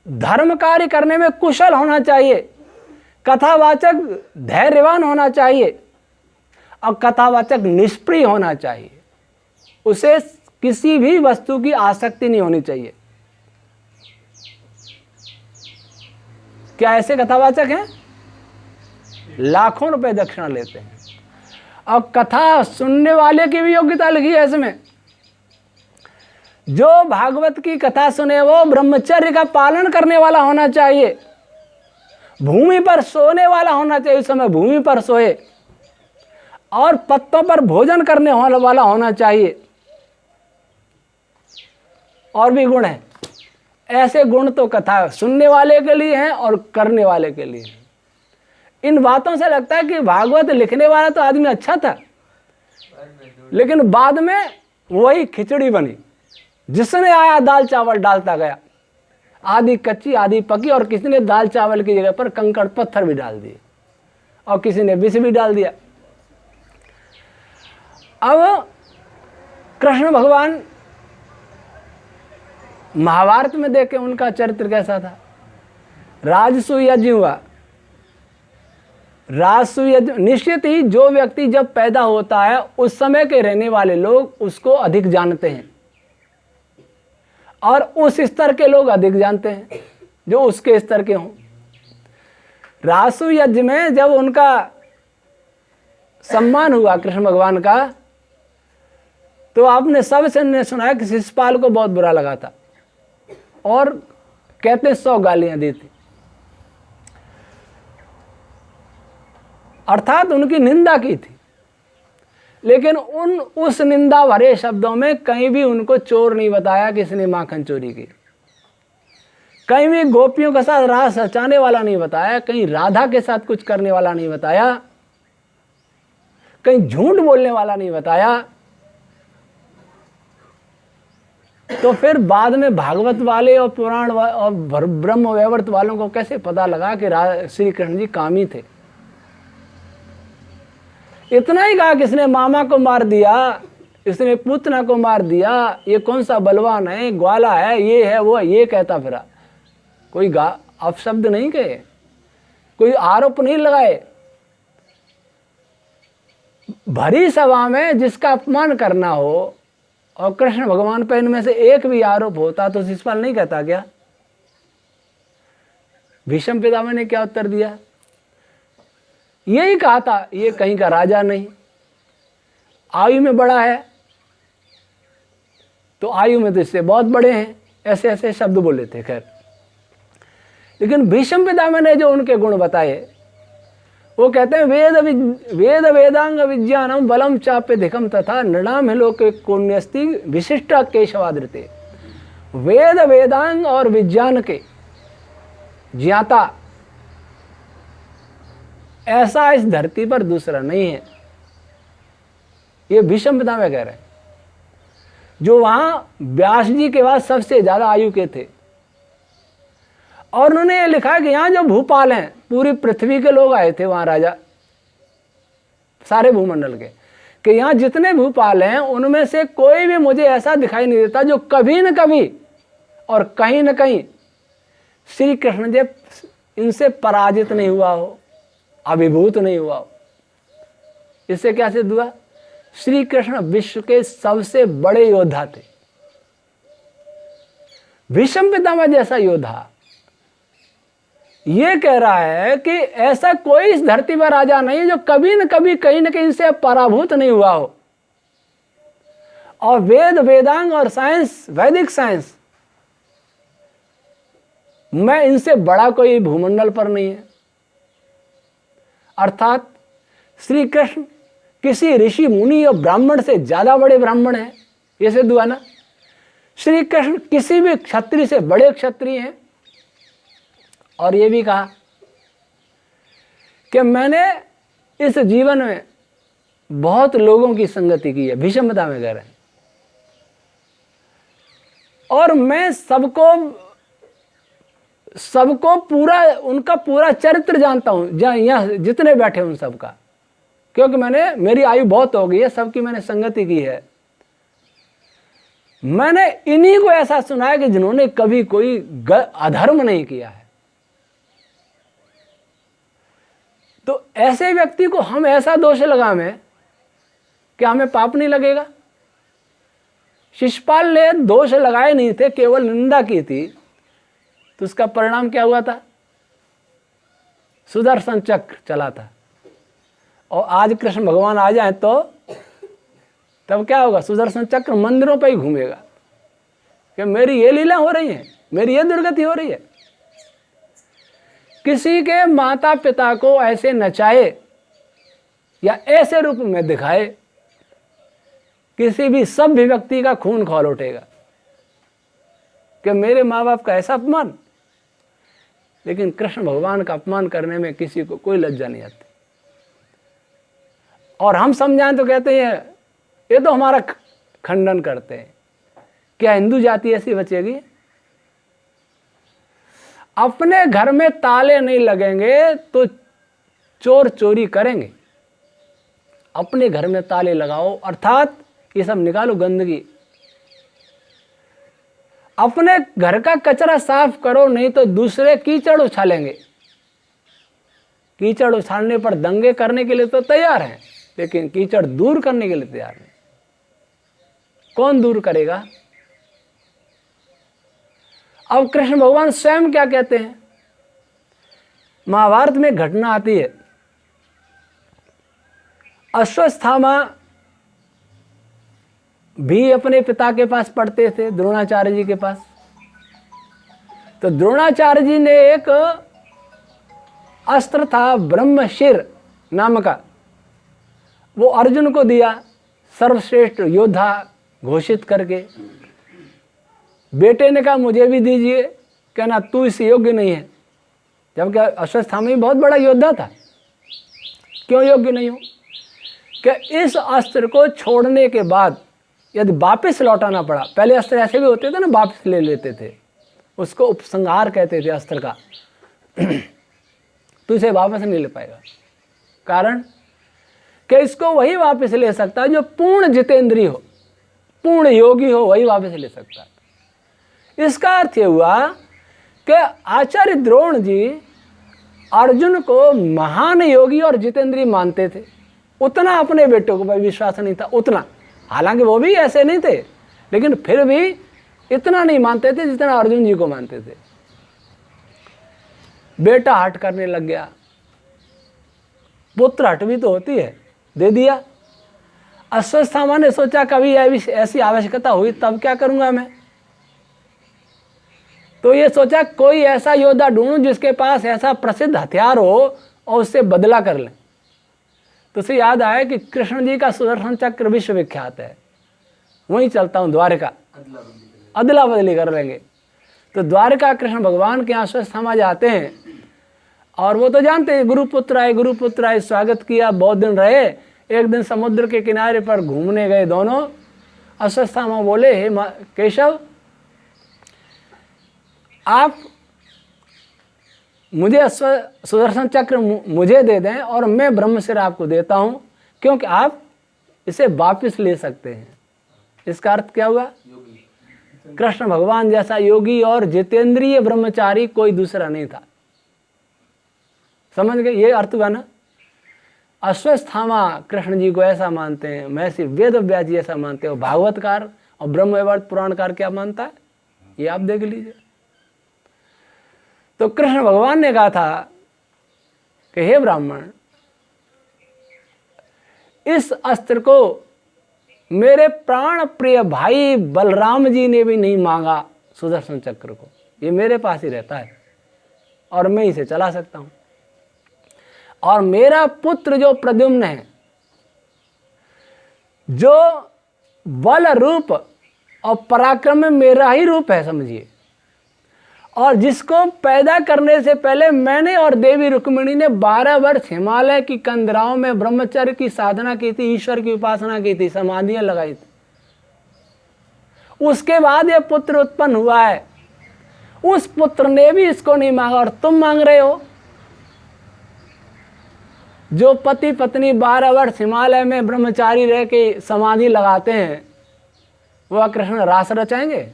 धर्म कार्य करने में कुशल होना चाहिए। कथावाचक धैर्यवान होना चाहिए और कथावाचक निष्प्रिय होना चाहिए। उसे किसी भी वस्तु की आसक्ति नहीं होनी चाहिए। क्या ऐसे कथावाचक हैं? लाखों रुपए दक्षिणा लेते हैं। और कथा सुनने वाले की भी योग्यता लिखी है इसमें। जो भागवत की कथा सुने वो ब्रह्मचर्य का पालन करने वाला होना चाहिए। भूमि पर सोने वाला होना चाहिए, उस समय भूमि पर सोए, और पत्तों पर भोजन करने वाला होना चाहिए। और भी गुण हैं। ऐसे गुण तो कथा सुनने वाले के लिए हैं और करने वाले के लिए हैं। इन बातों से लगता है कि भागवत लिखने वाला तो आदमी अच्छा था, लेकिन बाद में वही खिचड़ी बनी। जिसने आया दाल चावल डालता गया, आधी कच्ची आधी पकी, और किसी ने दाल चावल की जगह पर कंकड़ पत्थर भी डाल दिए, और किसी ने विष भी डाल दिया। अब कृष्ण भगवान महाभारत में देखें उनका चरित्र कैसा था। राजसूय यज्ञ हुआ। राजसूय यज्ञ निश्चित ही जो व्यक्ति जब पैदा होता है उस समय के रहने वाले लोग उसको अधिक जानते हैं। और उस स्तर के लोग अधिक जानते हैं जो उसके स्तर के हों। रासु यज्ञ में जब उनका सम्मान हुआ कृष्ण भगवान का, तो आपने सबसे सुना कि शिशुपाल को बहुत बुरा लगा था और कहते 100 गालियां दी थी, अर्थात उनकी निंदा की थी। लेकिन उस निंदा भरे शब्दों में कहीं भी उनको चोर नहीं बताया कि इसने माखन चोरी की, कहीं भी गोपियों के साथ रास रचाने वाला नहीं बताया, कहीं राधा के साथ कुछ करने वाला नहीं बताया, कहीं झूठ बोलने वाला नहीं बताया। तो फिर बाद में भागवत वाले और पुराण और ब्रह्म वैवर्त वालों को कैसे पता लगा कि श्री कृष्ण जी कामी थे? इतना ही कहा कि इसने मामा को मार दिया, इसने पुतना को मार दिया, ये कौन सा बलवान है, ग्वाला है, ये है वो है, ये कहता फिरा। कोई अपशब्द नहीं कहे, कोई आरोप नहीं लगाए। भरी सभा में जिसका अपमान करना हो और कृष्ण भगवान पर इनमें से एक भी आरोप होता तो शिशुपाल नहीं कहता क्या? भीष्म पितामह ने क्या उत्तर दिया? यही कहा था, ये कहीं का राजा नहीं, आयु में बड़ा है, तो आयु में तो इससे बहुत बड़े हैं, ऐसे ऐसे शब्द बोले थे। खैर, लेकिन भीष्म पितामह ने जो उनके गुण बताए, वो कहते हैं वेद वेदांग विज्ञानम बलम चाप्यधिकम तथा नृणाम लोके पुण्यस्ति विशिष्ट केशवादृते। वेद वेदांग और विज्ञान के ज्ञाता ऐसा इस धरती पर दूसरा नहीं है, ये भीष्म पितामह कह रहे हैं, जो वहां व्यास जी के बाद सबसे ज्यादा आयु के थे। और उन्होंने ये लिखा है कि यहाँ जो भूपाल हैं, पूरी पृथ्वी के लोग आए थे वहाँ राजा, सारे भूमंडल के, कि यहाँ जितने भूपाल हैं उनमें से कोई भी मुझे ऐसा दिखाई नहीं देता जो कभी न कभी और कहीं न कहीं श्री कृष्ण जी इनसे पराजित नहीं हुआ हो, अभिभूत नहीं हुआ हो। इससे क्या सिद्ध हुआ? श्री कृष्ण विश्व के सबसे बड़े योद्धा थे। भीष्म पितामह जैसा योद्धा ये कह रहा है कि ऐसा कोई इस धरती पर राजा नहीं जो कभी न कभी कहीं न कहीं से पराभूत नहीं हुआ हो। और वेद वेदांग और साइंस, वैदिक साइंस में इनसे बड़ा कोई भूमंडल पर नहीं है। अर्थात श्री कृष्ण किसी ऋषि मुनि और ब्राह्मण से ज्यादा बड़े ब्राह्मण हैं, ये सिद्ध हुआ ना। श्री कृष्ण किसी भी क्षत्रिय से बड़े क्षत्रिय हैं। और ये भी कहा कि मैंने इस जीवन में बहुत लोगों की संगति की है, भीष्म पितामह कह रहे हैं, और मैं सबको पूरा उनका पूरा चरित्र जानता हूं, यहाँ जितने बैठे उन सबका, क्योंकि मेरी आयु बहुत हो गई है, सबकी मैंने संगति की है। मैंने इन्हीं को ऐसा सुना है कि जिन्होंने कभी कोई अधर्म नहीं किया है। तो ऐसे व्यक्ति को हम ऐसा दोष लगावें कि हमें पाप नहीं लगेगा। शिशुपाल ने दोष लगाए नहीं थे, केवल निंदा की थी, तो उसका परिणाम क्या हुआ था? सुदर्शन चक्र चला था। और आज कृष्ण भगवान आ जाए तो तब क्या होगा? सुदर्शन चक्र मंदिरों पर ही घूमेगा कि मेरी ये लीला हो रही है, मेरी ये दुर्गति हो रही है। किसी के माता पिता को ऐसे नचाए या ऐसे रूप में दिखाए, किसी भी सभ्य व्यक्ति का खून खौल उठेगा कि मेरे माँ बाप का ऐसा अपमान। लेकिन कृष्ण भगवान का अपमान करने में किसी को कोई लज्जा नहीं आती। और हम समझाएं तो कहते हैं ये तो हमारा खंडन करते हैं। क्या हिंदू जाति ऐसी बचेगी? अपने घर में ताले नहीं लगेंगे तो चोर चोरी करेंगे। अपने घर में ताले लगाओ, अर्थात ये सब निकालो गंदगी। अपने घर का कचरा साफ करो, नहीं तो दूसरे कीचड़ उछालेंगे। कीचड़ उछालने पर दंगे करने के लिए तो तैयार हैं, लेकिन कीचड़ दूर करने के लिए तैयार नहीं। कौन दूर करेगा? अब कृष्ण भगवान स्वयं क्या कहते हैं? महाभारत में घटना आती है, अश्वत्थामा भी अपने पिता के पास पढ़ते थे, द्रोणाचार्य जी के पास। तो द्रोणाचार्य जी ने एक अस्त्र था ब्रह्मशिर नाम का, वो अर्जुन को दिया, सर्वश्रेष्ठ योद्धा घोषित करके। बेटे ने कहा मुझे भी दीजिए, कहना तू इस योग्य नहीं है, जबकि अश्वत्थामा भी बहुत बड़ा योद्धा था। क्यों योग्य नहीं हो? कि इस अस्त्र को छोड़ने के बाद यदि वापस लौटाना पड़ा, पहले अस्त्र ऐसे भी होते थे ना, वापस ले लेते थे, उसको उपसंहार कहते थे अस्त्र का। तो इसे वापस नहीं ले पाएगा। कारण कि इसको वही वापस ले सकता है जो पूर्ण जितेंद्रिय हो, पूर्ण योगी हो, वही वापस ले सकता है। इसका अर्थ ये हुआ कि आचार्य द्रोण जी अर्जुन को महान योगी और जितेंद्रिय मानते थे। उतना अपने बेटों को विश्वास नहीं था, उतना। हालांकि वो भी ऐसे नहीं थे, लेकिन फिर भी इतना नहीं मानते थे जितना अर्जुन जी को मानते थे। बेटा हट करने लग गया, पुत्र हट भी तो होती है, दे दिया। अश्वत्थामा ने सोचा कभी ऐसी आवश्यकता हुई तब क्या करूंगा मैं, तो ये सोचा कोई ऐसा योद्धा ढूंढूं जिसके पास ऐसा प्रसिद्ध हथियार हो और उससे बदला कर लें। तो उसे याद आया कि कृष्ण जी का सुदर्शन चक्र विश्वविख्यात है, वहीं चलता हूँ द्वारका, अदला बदली कर लेंगे। तो द्वारका कृष्ण भगवान के यहाँ अश्वत्थामा जाते हैं, और वो तो जानते हैं गुरुपुत्र आए, स्वागत किया, बहुत दिन रहे। एक दिन समुद्र के किनारे पर घूमने गए दोनों। अश्वत्थामा बोले, हे केशव, आप मुझे सुदर्शन चक्र मुझे दे दें और मैं ब्रह्मशिर आपको देता हूं, क्योंकि आप इसे वापस ले सकते हैं। इसका अर्थ क्या हुआ? कृष्ण भगवान जैसा योगी और जितेंद्रिय ब्रह्मचारी कोई दूसरा नहीं था। समझ गए? ये अर्थ हुआ ना। अश्वत्थामा कृष्ण जी को ऐसा मानते हैं, महर्षि वेद व्यास जी ऐसा मानते हो, भागवतकार और ब्रह्मवैवर्त पुराणकार क्या मानता है, ये आप देख लीजिए। तो कृष्ण भगवान ने कहा था कि हे ब्राह्मण, इस अस्त्र को मेरे प्राण प्रिय भाई बलराम जी ने भी नहीं मांगा, सुदर्शन चक्र को, ये मेरे पास ही रहता है और मैं इसे चला सकता हूं। और मेरा पुत्र जो प्रद्युम्न है, जो बल रूप और पराक्रम में मेरा ही रूप है, समझिए, और जिसको पैदा करने से पहले मैंने और देवी रुक्मिणी ने 12 वर्ष हिमालय की कंदराओं में ब्रह्मचर्य की साधना की थी, ईश्वर की उपासना की थी, समाधियां लगाई थी। उसके बाद ये पुत्र उत्पन्न हुआ है। उस पुत्र ने भी इसको नहीं मांगा और तुम मांग रहे हो। जो पति पत्नी 12 वर्ष हिमालय में ब्रह्मचारी रह के समाधि लगाते हैं, वह कृष्ण रास रचाएंगे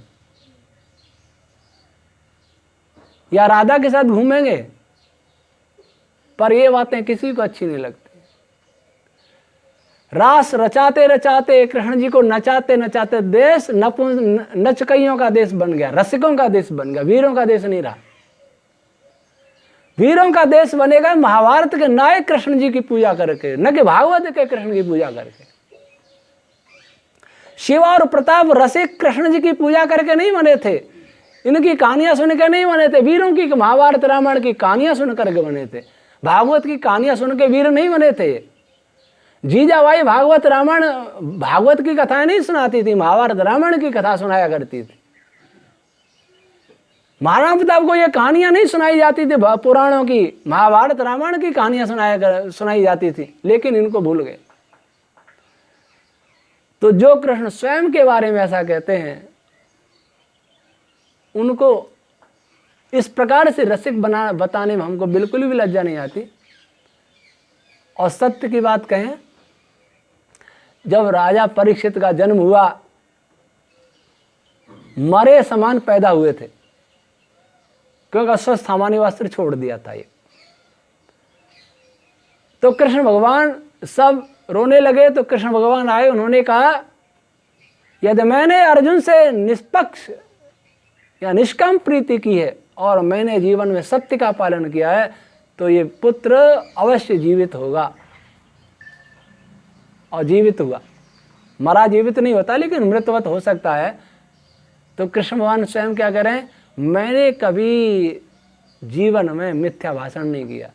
या राधा के साथ घूमेंगे? पर ये बातें किसी को अच्छी नहीं लगती। रास रचाते रचाते, कृष्ण जी को नचाते नचाते देश नचकइयों का देश बन गया, रसिकों का देश बन गया, वीरों का देश नहीं रहा। वीरों का देश बनेगा महाभारत के नायक कृष्ण जी की पूजा करके, न कि भागवत के कृष्ण की पूजा करके। शिव और प्रताप रसिक कृष्ण जी की पूजा करके नहीं बने थे, इनकी कहानियां सुन के नहीं बने थे। वीरों की, महाभारत रामायण की कहानियां सुन करके बने थे। भागवत की कहानियां सुन के वीर नहीं बने थे। जीजाबाई भागवत रामायण, भागवत की कथाएं नहीं सुनाती थी, महाभारत रामायण की कथा सुनाया करती थी। महाराणा प्रताप को ये कहानियां नहीं सुनाई जाती थी पुराणों की, महाभारत रामायण की कहानियां सुनाई जाती थी, लेकिन इनको भूल गए। तो जो कृष्ण स्वयं के बारे में ऐसा कहते हैं, उनको इस प्रकार से रसिक बताने में हमको बिल्कुल भी लज्जा नहीं आती। और सत्य की बात कहें, जब राजा परीक्षित का जन्म हुआ, मरे समान पैदा हुए थे, क्योंकि अश्वत्थामा ने वस्त्र छोड़ दिया था ये। तो कृष्ण भगवान सब रोने लगे। तो कृष्ण भगवान आए, उन्होंने कहा, यदि मैंने अर्जुन से निष्पक्ष या निष्काम प्रीति की है और मैंने जीवन में सत्य का पालन किया है, तो ये पुत्र अवश्य जीवित होगा। और जीवित हुआ, मरा जीवित नहीं होता लेकिन मृतवत हो सकता है। तो कृष्ण भगवान स्वयं क्या करें, मैंने कभी जीवन में मिथ्या भाषण नहीं किया।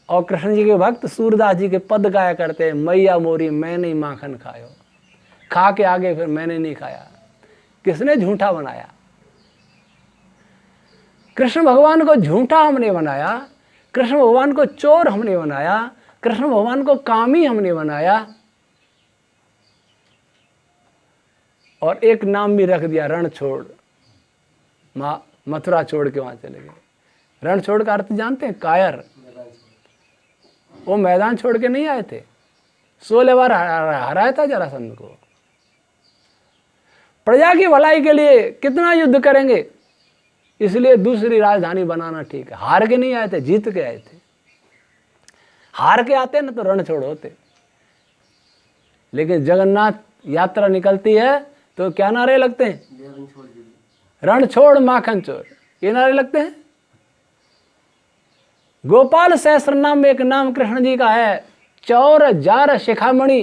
और कृष्ण जी के भक्त सूरदास जी के पद गाया करते हैं, मैया मोरी मैंने माखन खायो, खा के आगे फिर मैंने नहीं खाया। किसने झूठा बनाया? कृष्ण भगवान को झूठा हमने बनाया, कृष्ण भगवान को चोर हमने बनाया, कृष्ण भगवान को कामी हमने बनाया, और एक नाम भी रख दिया, रण छोड़। मथुरा छोड़ के वहां चले गए। रण छोड़ का अर्थ जानते हैं? कायर। वो मैदान छोड़ के नहीं आए थे, 16 बार हराया था जरासंध को। प्रजा की भलाई के लिए कितना युद्ध करेंगे, इसलिए दूसरी राजधानी बनाना ठीक है। हार के नहीं आए थे, जीत के आए थे। हार के आते ना तो रण छोड़ होते। लेकिन जगन्नाथ यात्रा निकलती है तो क्या नारे लगते हैं? रण छोड़ माखन चोर, ये नारे लगते हैं। गोपाल सहस्त्र नाम में एक नाम कृष्ण जी का है, चौर जार शिखामणि,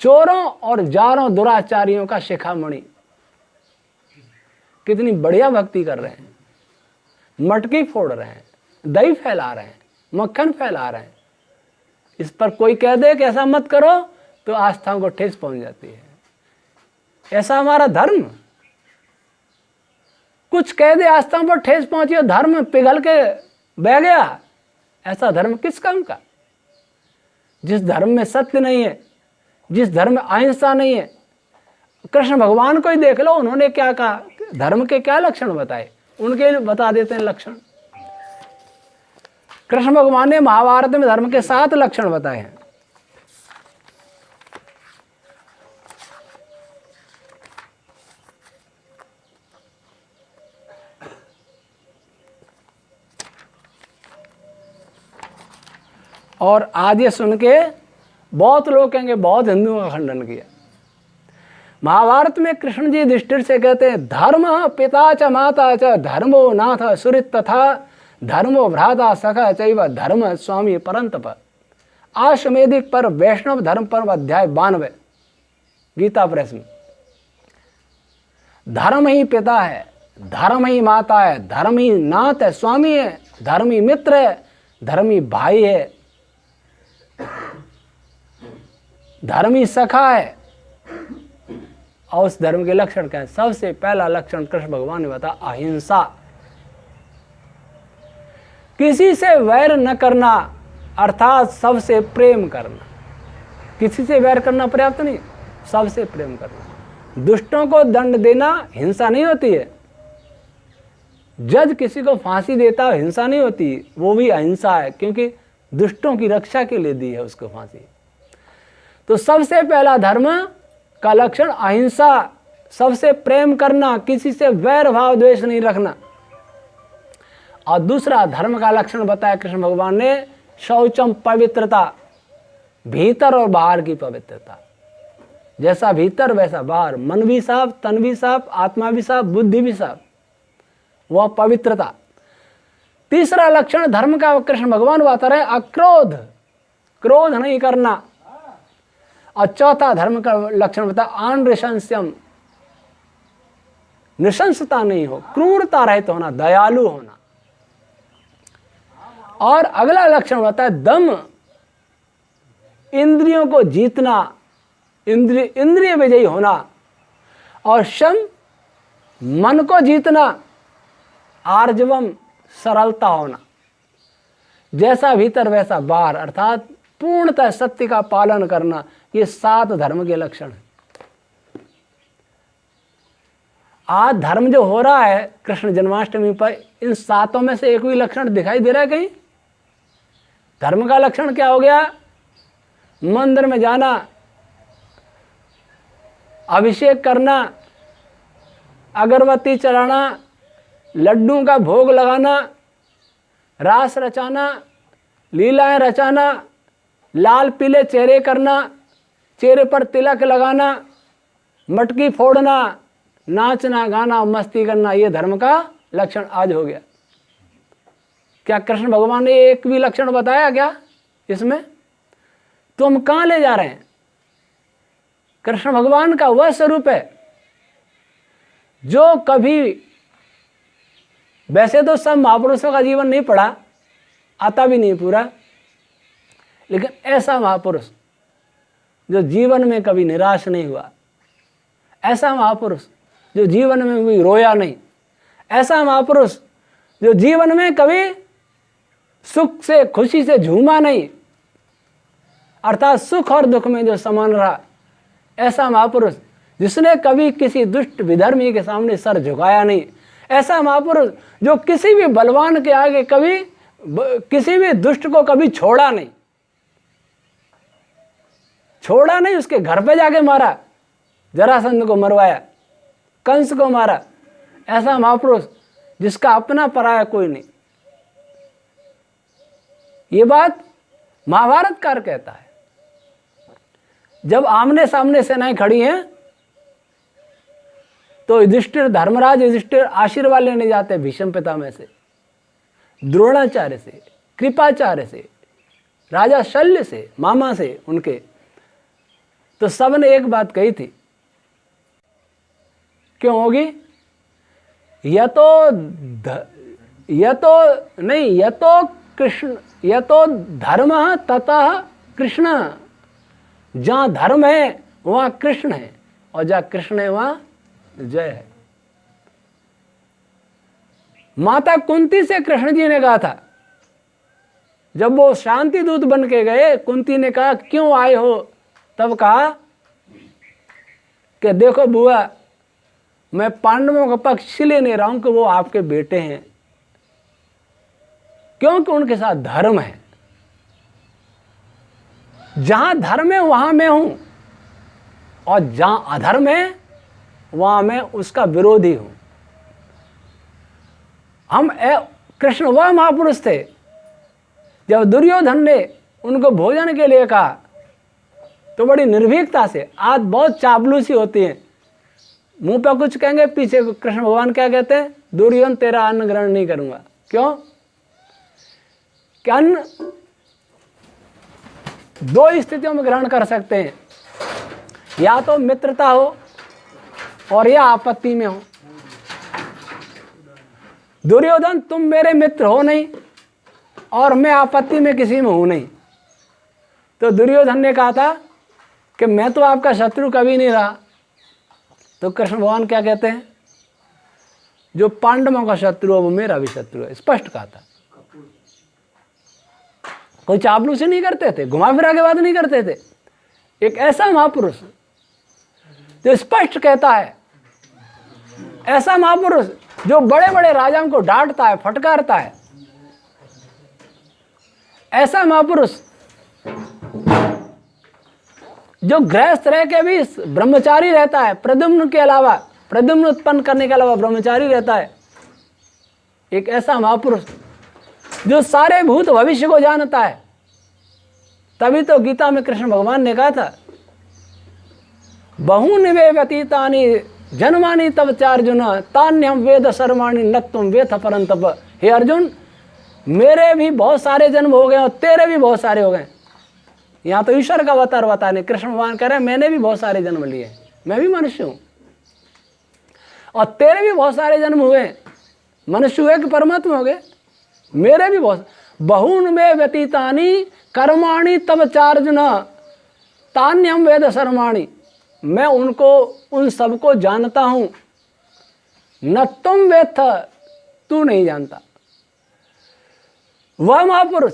चोरों और जारों दुराचारियों का शिखामणि। कितनी बढ़िया भक्ति कर रहे हैं, मटकी फोड़ रहे हैं, दही फैला रहे हैं, मक्खन फैला रहे हैं। इस पर कोई कह दे कि ऐसा मत करो तो आस्थाओं को ठेस पहुंच जाती है। ऐसा हमारा धर्म, कुछ कह दे आस्थाओं पर ठेस पहुंची और धर्म पिघल के बह गया। ऐसा धर्म किस काम का? जिस धर्म में सत्य नहीं है, जिस धर्म में अहिंसा नहीं है। कृष्ण भगवान को ही देख लो, उन्होंने क्या कहा, धर्म के क्या लक्षण बताए, उनके बता देते हैं लक्षण। कृष्ण भगवान ने महाभारत में धर्म के 7 लक्षण बताए हैं। और आज ये सुन के बहुत लोग कहेंगे बहुत हिंदुओं का खंडन किया। महाभारत में कृष्ण जी युधिष्ठिर से कहते हैं, धर्म पिता च माता च धर्मो नाथ सुरित तथा धर्मो भ्राता सखा चैव धर्म स्वामी परंतप। आश्वेधिक पर वैष्णव धर्म पर्व अध्याय 92 गीता प्रेस में। धर्म ही पिता है, धर्म ही माता है, धर्म ही नाथ है, स्वामी है, धर्म ही मित्र है, धर्म ही भाई है, धर्म ही सखा है। और उस धर्म के लक्षण क्या है? सबसे पहला लक्षण कृष्ण भगवान ने बताया, अहिंसा। किसी से वैर न करना, अर्थात सबसे प्रेम करना। किसी से वैर करना पर्याप्त नहीं, सबसे प्रेम करना। दुष्टों को दंड देना हिंसा नहीं होती है। जज किसी को फांसी देता है, हिंसा नहीं होती, वो भी अहिंसा है, क्योंकि दुष्टों की रक्षा के लिए दी है उसको फांसी। तो सबसे पहला धर्म का लक्षण अहिंसा, सबसे प्रेम करना, किसी से वैर भाव द्वेष नहीं रखना। और दूसरा धर्म का लक्षण बताया कृष्ण भगवान ने, शौचम पवित्रता, भीतर और बाहर की पवित्रता। जैसा भीतर वैसा बाहर, मन भी साफ, तन भी साफ, आत्मा भी साफ, बुद्धि भी साफ, वह पवित्रता। तीसरा लक्षण धर्म का कृष्ण भगवान बता रहे, अक्रोध, क्रोध नहीं करना। और चौथा धर्म का लक्षण बता, अनृशंस्यम, नृशंसता नहीं हो, क्रूरता रहित होना, दयालु होना। और अगला लक्षण होता है दम, इंद्रियों को जीतना, इंद्रिय विजयी होना। और शम, मन को जीतना। आर्जवम, सरलता होना। जैसा भीतर वैसा बाहर, अर्थात पूर्णतः सत्य का पालन करना। ये 7 धर्म के लक्षण हैं। आज धर्म जो हो रहा है कृष्ण जन्माष्टमी पर, इन 7 में से एक भी लक्षण दिखाई दे रहा है कहीं? धर्म का लक्षण क्या हो गया? मंदिर में जाना, अभिषेक करना, अगरबत्ती चढ़ाना, लड्डू का भोग लगाना, रास रचाना, लीलाएं रचाना, लाल पीले चेहरे करना, चेहरे पर तिलक लगाना, मटकी फोड़ना, नाचना गाना मस्ती करना ये धर्म का लक्षण आज हो गया। क्या कृष्ण भगवान ने एक भी लक्षण बताया क्या इसमें? तो हम कहाँ ले जा रहे हैं? कृष्ण भगवान का वह स्वरूप है जो कभी, वैसे तो सब महापुरुषों का जीवन नहीं पढ़ा, आता भी नहीं पूरा, लेकिन ऐसा महापुरुष जो जीवन में कभी निराश नहीं हुआ, ऐसा महापुरुष जो जीवन में भी रोया नहीं, ऐसा महापुरुष जो जीवन में कभी सुख से खुशी से झूमा नहीं, अर्थात सुख और दुख में जो समान रहा, ऐसा महापुरुष जिसने कभी किसी दुष्ट विधर्मी के सामने सर झुकाया नहीं, ऐसा महापुरुष जो किसी भी बलवान के आगे कभी किसी भी दुष्ट को कभी छोड़ा नहीं, उसके घर पे जाके मारा, जरासंध को मरवाया, कंस को मारा, ऐसा महापुरुष जिसका अपना पराया कोई नहीं। ये बात महाभारतकार कहता है। जब आमने सामने सेनाएं खड़ी हैं तो युधिष्ठिर, धर्मराज युधिष्ठिर आशीर्वाद लेने जाते हैं भीष्म पितामह से, द्रोणाचार्य से, कृपाचार्य से, राजा शल्य से, मामा से उनके। तो सबने एक बात कही थी, क्यों होगी? यह तो धर्म ततः कृष्ण, जहां धर्म है वहां कृष्ण है, और जहां कृष्ण है वहां जय है। माता कुंती से कृष्ण जी ने कहा था, जब वो शांति दूत बन के गए, कुंती ने कहा क्यों आए हो? तब कहा कि देखो बुआ, मैं पांडवों का पक्ष इसलिए नहीं रहा हूं कि वो आपके बेटे हैं, क्योंकि उनके साथ धर्म है। जहां धर्म है वहां मैं हूं, और जहां अधर्म है वहां मैं उसका विरोधी हूं। कृष्ण वह महापुरुष थे, जब दुर्योधन ने उनको भोजन के लिए कहा तो बड़ी निर्भीकता से, आज बहुत चापलूसी होती है, मुंह पे कुछ कहेंगे, पीछे कृष्ण भगवान क्या कहते हैं? दुर्योधन तेरा अन्न ग्रहण नहीं करूंगा। क्यों? क्या अन्न दो स्थितियों में ग्रहण कर सकते हैं, या तो मित्रता हो और या आपत्ति में हो। दुर्योधन तुम मेरे मित्र हो नहीं और मैं आपत्ति में किसी में हूं नहीं। तो दुर्योधन ने कहा था कि मैं तो आपका शत्रु कभी नहीं रहा। तो कृष्ण भगवान क्या कहते हैं? जो पांडवों का शत्रु है वो मेरा भी शत्रु है, स्पष्ट कहा था। कोई चापलूसी नहीं करते थे, घुमा फिरा के बात नहीं करते थे। एक ऐसा महापुरुष जो स्पष्ट कहता है, ऐसा महापुरुष जो बड़े बड़े राजाओं को डांटता है, फटकारता है, ऐसा महापुरुष जो गृहस्थ रह के भी ब्रह्मचारी रहता है, प्रद्युम्न के अलावा, प्रद्युम्न उत्पन्न करने के अलावा ब्रह्मचारी रहता है। एक ऐसा महापुरुष जो सारे भूत भविष्य को जानता है। तभी तो गीता में कृष्ण भगवान ने कहा था, बहूनि वे व्यतीतानि जन्मानि तव चार्जुन तान्यहं वेद सर्वाणि न तुम वेद परंतप। हे अर्जुन, मेरे भी बहुत सारे जन्म हो गए और तेरे भी बहुत सारे हो गए। यहाँ तो ईश्वर का अवतार बताने कृष्ण भगवान कह रहे हैं, मैंने भी बहुत सारे जन्म लिए, मैं भी मनुष्य हूं, और तेरे भी बहुत सारे जन्म हुए, मनुष्य हुए कि परमात्मा हो गए, मेरे भी बहुत। बहून में व्यतीतानि कर्माणि तब चार्जुन तान्यहं वेद सर्वाणि, मैं उनको उन सबको जानता हूं, न तुम वेत्थ, तू नहीं जानता। वह महापुरुष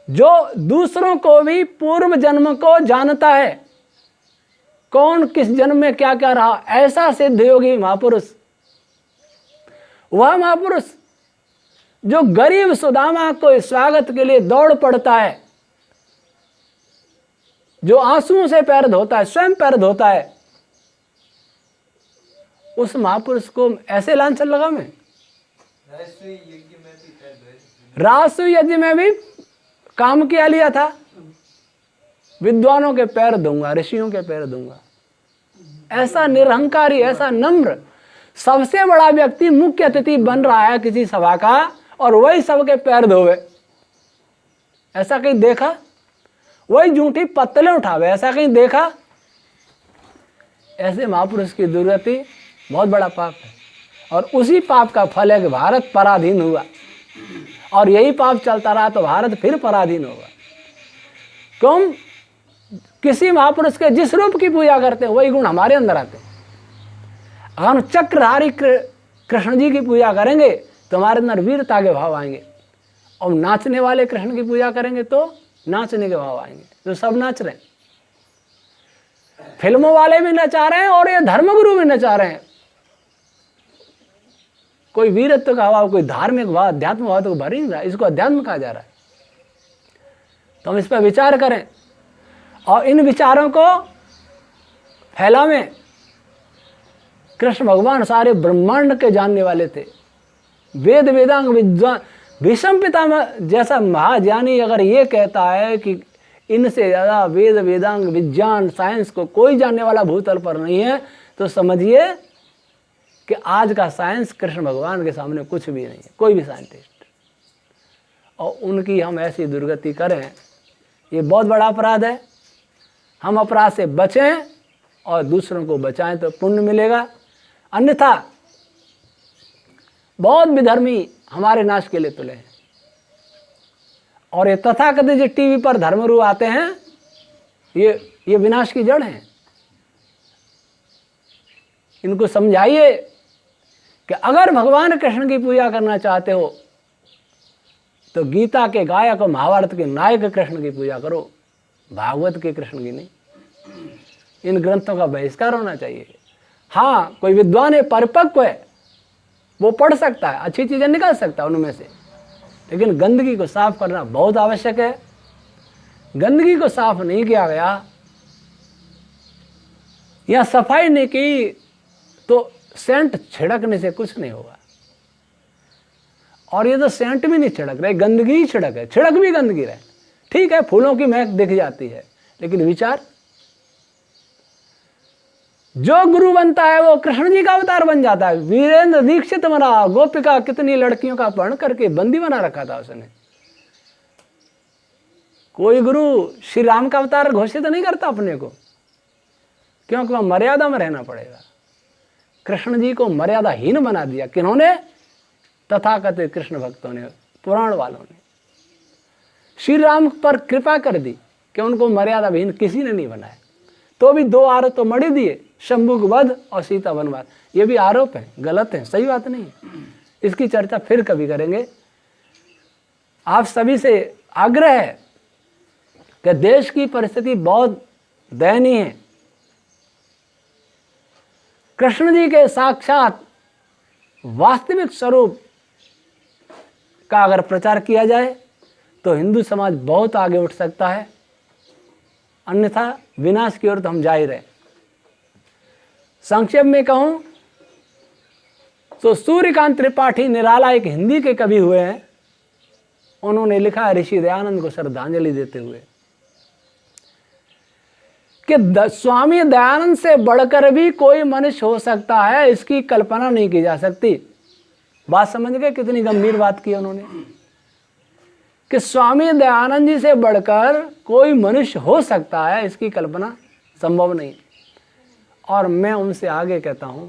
जो दूसरों को भी पूर्व जन्म को जानता है, कौन किस जन्म में क्या क्या रहा, ऐसा सिद्ध योगी महापुरुष। वह महापुरुष जो गरीब सुदामा को स्वागत के लिए दौड़ पड़ता है, जो आंसुओं से पैर धोता है, स्वयं पैर धोता है, उस महापुरुष को ऐसे लांछन लगा मैं? राजसूय यज्ञ में भी काम किया लिया था, विद्वानों के पैर दूंगा, ऋषियों के पैर दूंगा। ऐसा निरहंकारी, ऐसा नम्र, सबसे बड़ा व्यक्ति मुख्य अतिथि बन रहा है किसी सभा का, और वही सबके पैर धोवे, ऐसा कहीं देखा? वही जूठी पत्तले उठावे, ऐसा कहीं देखा? ऐसे महापुरुष की दुर्गति बहुत बड़ा पाप है, और उसी पाप का फल है कि भारत पराधीन हुआ, और यही पाप चलता रहा तो भारत फिर पराधीन होगा। क्यों? किसी महापुरुष के जिस रूप की पूजा करते हैं वही गुण हमारे अंदर आते हैं। अगर हम चक्रधारी कृष्ण जी की पूजा करेंगे तो हमारे अंदर वीरता के भाव आएंगे, और नाचने वाले कृष्ण की पूजा करेंगे तो नाचने के भाव आएंगे। तो सब नाच रहे हैं, फिल्मों वाले भी नचा रहे हैं और ये धर्मगुरु भी नचा रहे हैं। कोई वीरत्व का भाव, कोई धार्मिक भाव, अध्यात्म भाव तो भर ही नहीं रहा, इसको अध्यात्म कहा जा रहा है। तो हम इस पर विचार करें और इन विचारों को फैलावें। कृष्ण भगवान सारे ब्रह्मांड के जानने वाले थे, वेद वेदांग विद्वान। भीष्म पितामह जैसा महाज्ञानी अगर ये कहता है कि इनसे ज़्यादा वेद वेदांग विज्ञान साइंस को कोई जानने वाला भूतल पर नहीं है, तो समझिए कि आज का साइंस कृष्ण भगवान के सामने कुछ भी नहीं है, कोई भी साइंटिस्ट। और उनकी हम ऐसी दुर्गति करें, ये बहुत बड़ा अपराध है। हम अपराध से बचें और दूसरों को बचाएं तो पुण्य मिलेगा, अन्यथा बहुत विधर्मी हमारे नाश के लिए तुले हैं। और ये तथाकथित जो टीवी पर धर्मगुरु आते हैं, ये विनाश की जड़ हैं। इनको समझाइए कि अगर भगवान कृष्ण की पूजा करना चाहते हो तो गीता के गायक और महाभारत के नायक कृष्ण की पूजा करो, भागवत के कृष्ण की नहीं। इन ग्रंथों का बहिष्कार होना चाहिए। हाँ, कोई विद्वान है, परिपक्व है, वो पढ़ सकता है, अच्छी चीज़ें निकाल सकता है उनमें से, लेकिन गंदगी को साफ करना बहुत आवश्यक है। गंदगी को साफ नहीं किया गया या सफाई नहीं की तो सेंट छिड़कने से कुछ नहीं होगा। और ये तो सेंट भी नहीं छिड़क रहे, गंदगी ही छिड़क है, छिड़क भी गंदगी रहे। ठीक है, फूलों की महक दिख जाती है, लेकिन विचार, जो गुरु बनता है वो कृष्ण जी का अवतार बन जाता है। वीरेंद्र दीक्षित बना, गोपिका कितनी लड़कियों का अपहरण करके बंदी बना रखा था उसने। कोई गुरु श्री राम का अवतार घोषित नहीं करता अपने को, क्योंकि वह मर्यादा में रहना पड़ेगा। कृष्ण जी को मर्यादाहीन बना दिया किन्होंने? तथाकथित कृष्ण भक्तों ने, पुराण वालों ने। श्री राम पर कृपा कर दी कि उनको मर्यादाहीन किसी ने नहीं बनाया। तो भी दो आरोप तो मढ़ी दिए, शंभु वध और सीता वनवास। ये भी आरोप है, गलत है, सही बात नहीं है। इसकी चर्चा फिर कभी करेंगे। आप सभी से आग्रह है कि देश की परिस्थिति बहुत दयनीय है। कृष्ण जी के साक्षात वास्तविक स्वरूप का अगर प्रचार किया जाए तो हिंदू समाज बहुत आगे उठ सकता है, अन्यथा विनाश की ओर तो हम जा ही रहे। संक्षेप में कहूं तो सूर्यकांत त्रिपाठी निराला एक हिंदी के कवि हुए हैं। उन्होंने लिखा है ऋषि दयानंद को श्रद्धांजलि देते हुए कि स्वामी दयानंद से बढ़कर भी कोई मनुष्य हो सकता है, इसकी कल्पना नहीं की जा सकती। बात समझ गए कितनी गंभीर बात की उन्होंने, कि स्वामी दयानंद जी से बढ़कर कोई मनुष्य हो सकता है, इसकी कल्पना संभव नहीं। और मैं उनसे आगे कहता हूं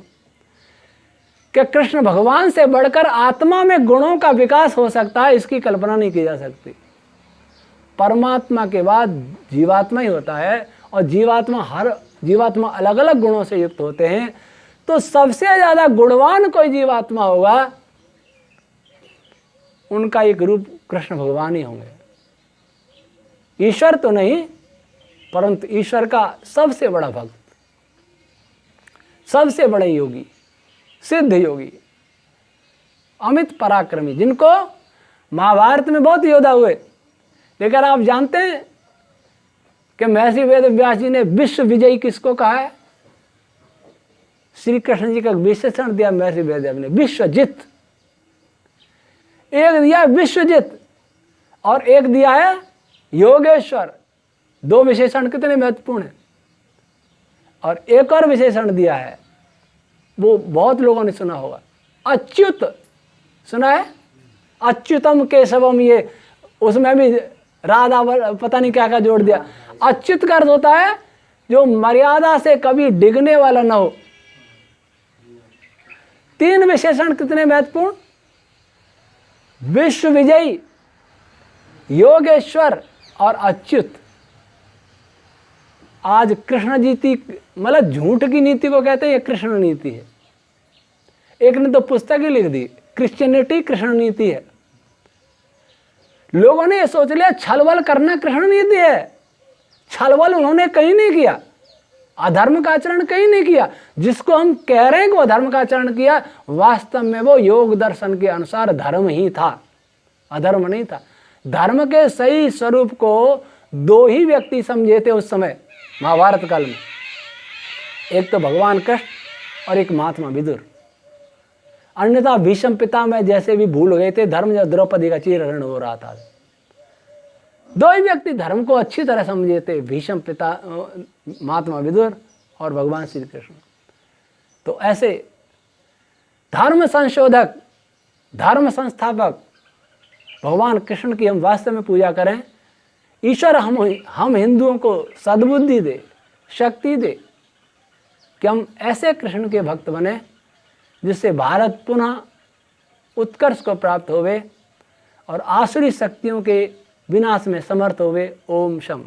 कि कृष्ण भगवान से बढ़कर आत्मा में गुणों का विकास हो सकता है, इसकी कल्पना नहीं की जा सकती। परमात्मा के बाद जीवात्मा ही होता है, और जीवात्मा अलग अलग गुणों से युक्त होते हैं। तो सबसे ज्यादा गुणवान कोई जीवात्मा होगा, उनका एक रूप कृष्ण भगवान ही होंगे। ईश्वर तो नहीं, परंतु ईश्वर का सबसे बड़ा भक्त, सबसे बड़े योगी, सिद्ध योगी, अमित पराक्रमी, जिनको महाभारत में बहुत योद्धा हुए। लेकिन आप जानते हैं कि महर्षि वेद व्यास जी ने विश्व विजयी किसको कहा है? श्री कृष्ण जी का विशेषण दिया महर्षि वेद व्यास ने, विश्वजित। एक दिया विश्वजित और एक दिया है योगेश्वर। दो विशेषण कितने महत्वपूर्ण हैं। और एक और विशेषण दिया है वो बहुत लोगों ने सुना होगा। अच्युत सुना है, अच्युतम केशवम, ये उसमें भी राधा पता नहीं क्या क्या जोड़ दिया। अच्युत का अर्थ होता है जो मर्यादा से कभी डिगने वाला ना हो। तीन विशेषण कितने महत्वपूर्ण, विश्व विजयी, योगेश्वर और अच्युत। आज कृष्ण नीति, मतलब झूठ की नीति को कहते हैं, ये कृष्ण नीति है। एक ने तो पुस्तक ही लिख दी, क्रिश्चियनिटी कृष्ण नीति है। लोगों ने ये सोच लिया छलबल करना कृष्ण नीति है। छलबल उन्होंने कहीं नहीं किया, अधर्म का आचरण कहीं नहीं किया। जिसको हम कह रहे हैं कि वो धर्म का आचरण किया, वास्तव में वो योग दर्शन के अनुसार धर्म ही था, अधर्म नहीं था। धर्म के सही स्वरूप को दो ही व्यक्ति समझे थे उस समय महाभारत काल में, एक तो भगवान कृष्ण और एक महात्मा विदुर। अन्यथा भीष्म पितामह जैसे भी भूल गए थे धर्म, जब द्रौपदी का चीरहरण हो रहा था। दो ही व्यक्ति धर्म को अच्छी तरह समझे थे, भीष्म पिता महात्मा विदुर और भगवान श्री कृष्ण। तो ऐसे धर्म संशोधक, धर्म संस्थापक भगवान कृष्ण की हम वास्तव में पूजा करें। ईश्वर हम हिंदुओं को सद्बुद्धि दे, शक्ति दे कि हम ऐसे कृष्ण के भक्त बने जिससे भारत पुनः उत्कर्ष को प्राप्त होवे और आसुरी शक्तियों के विनाश में समर्थ होवे। ओम शम।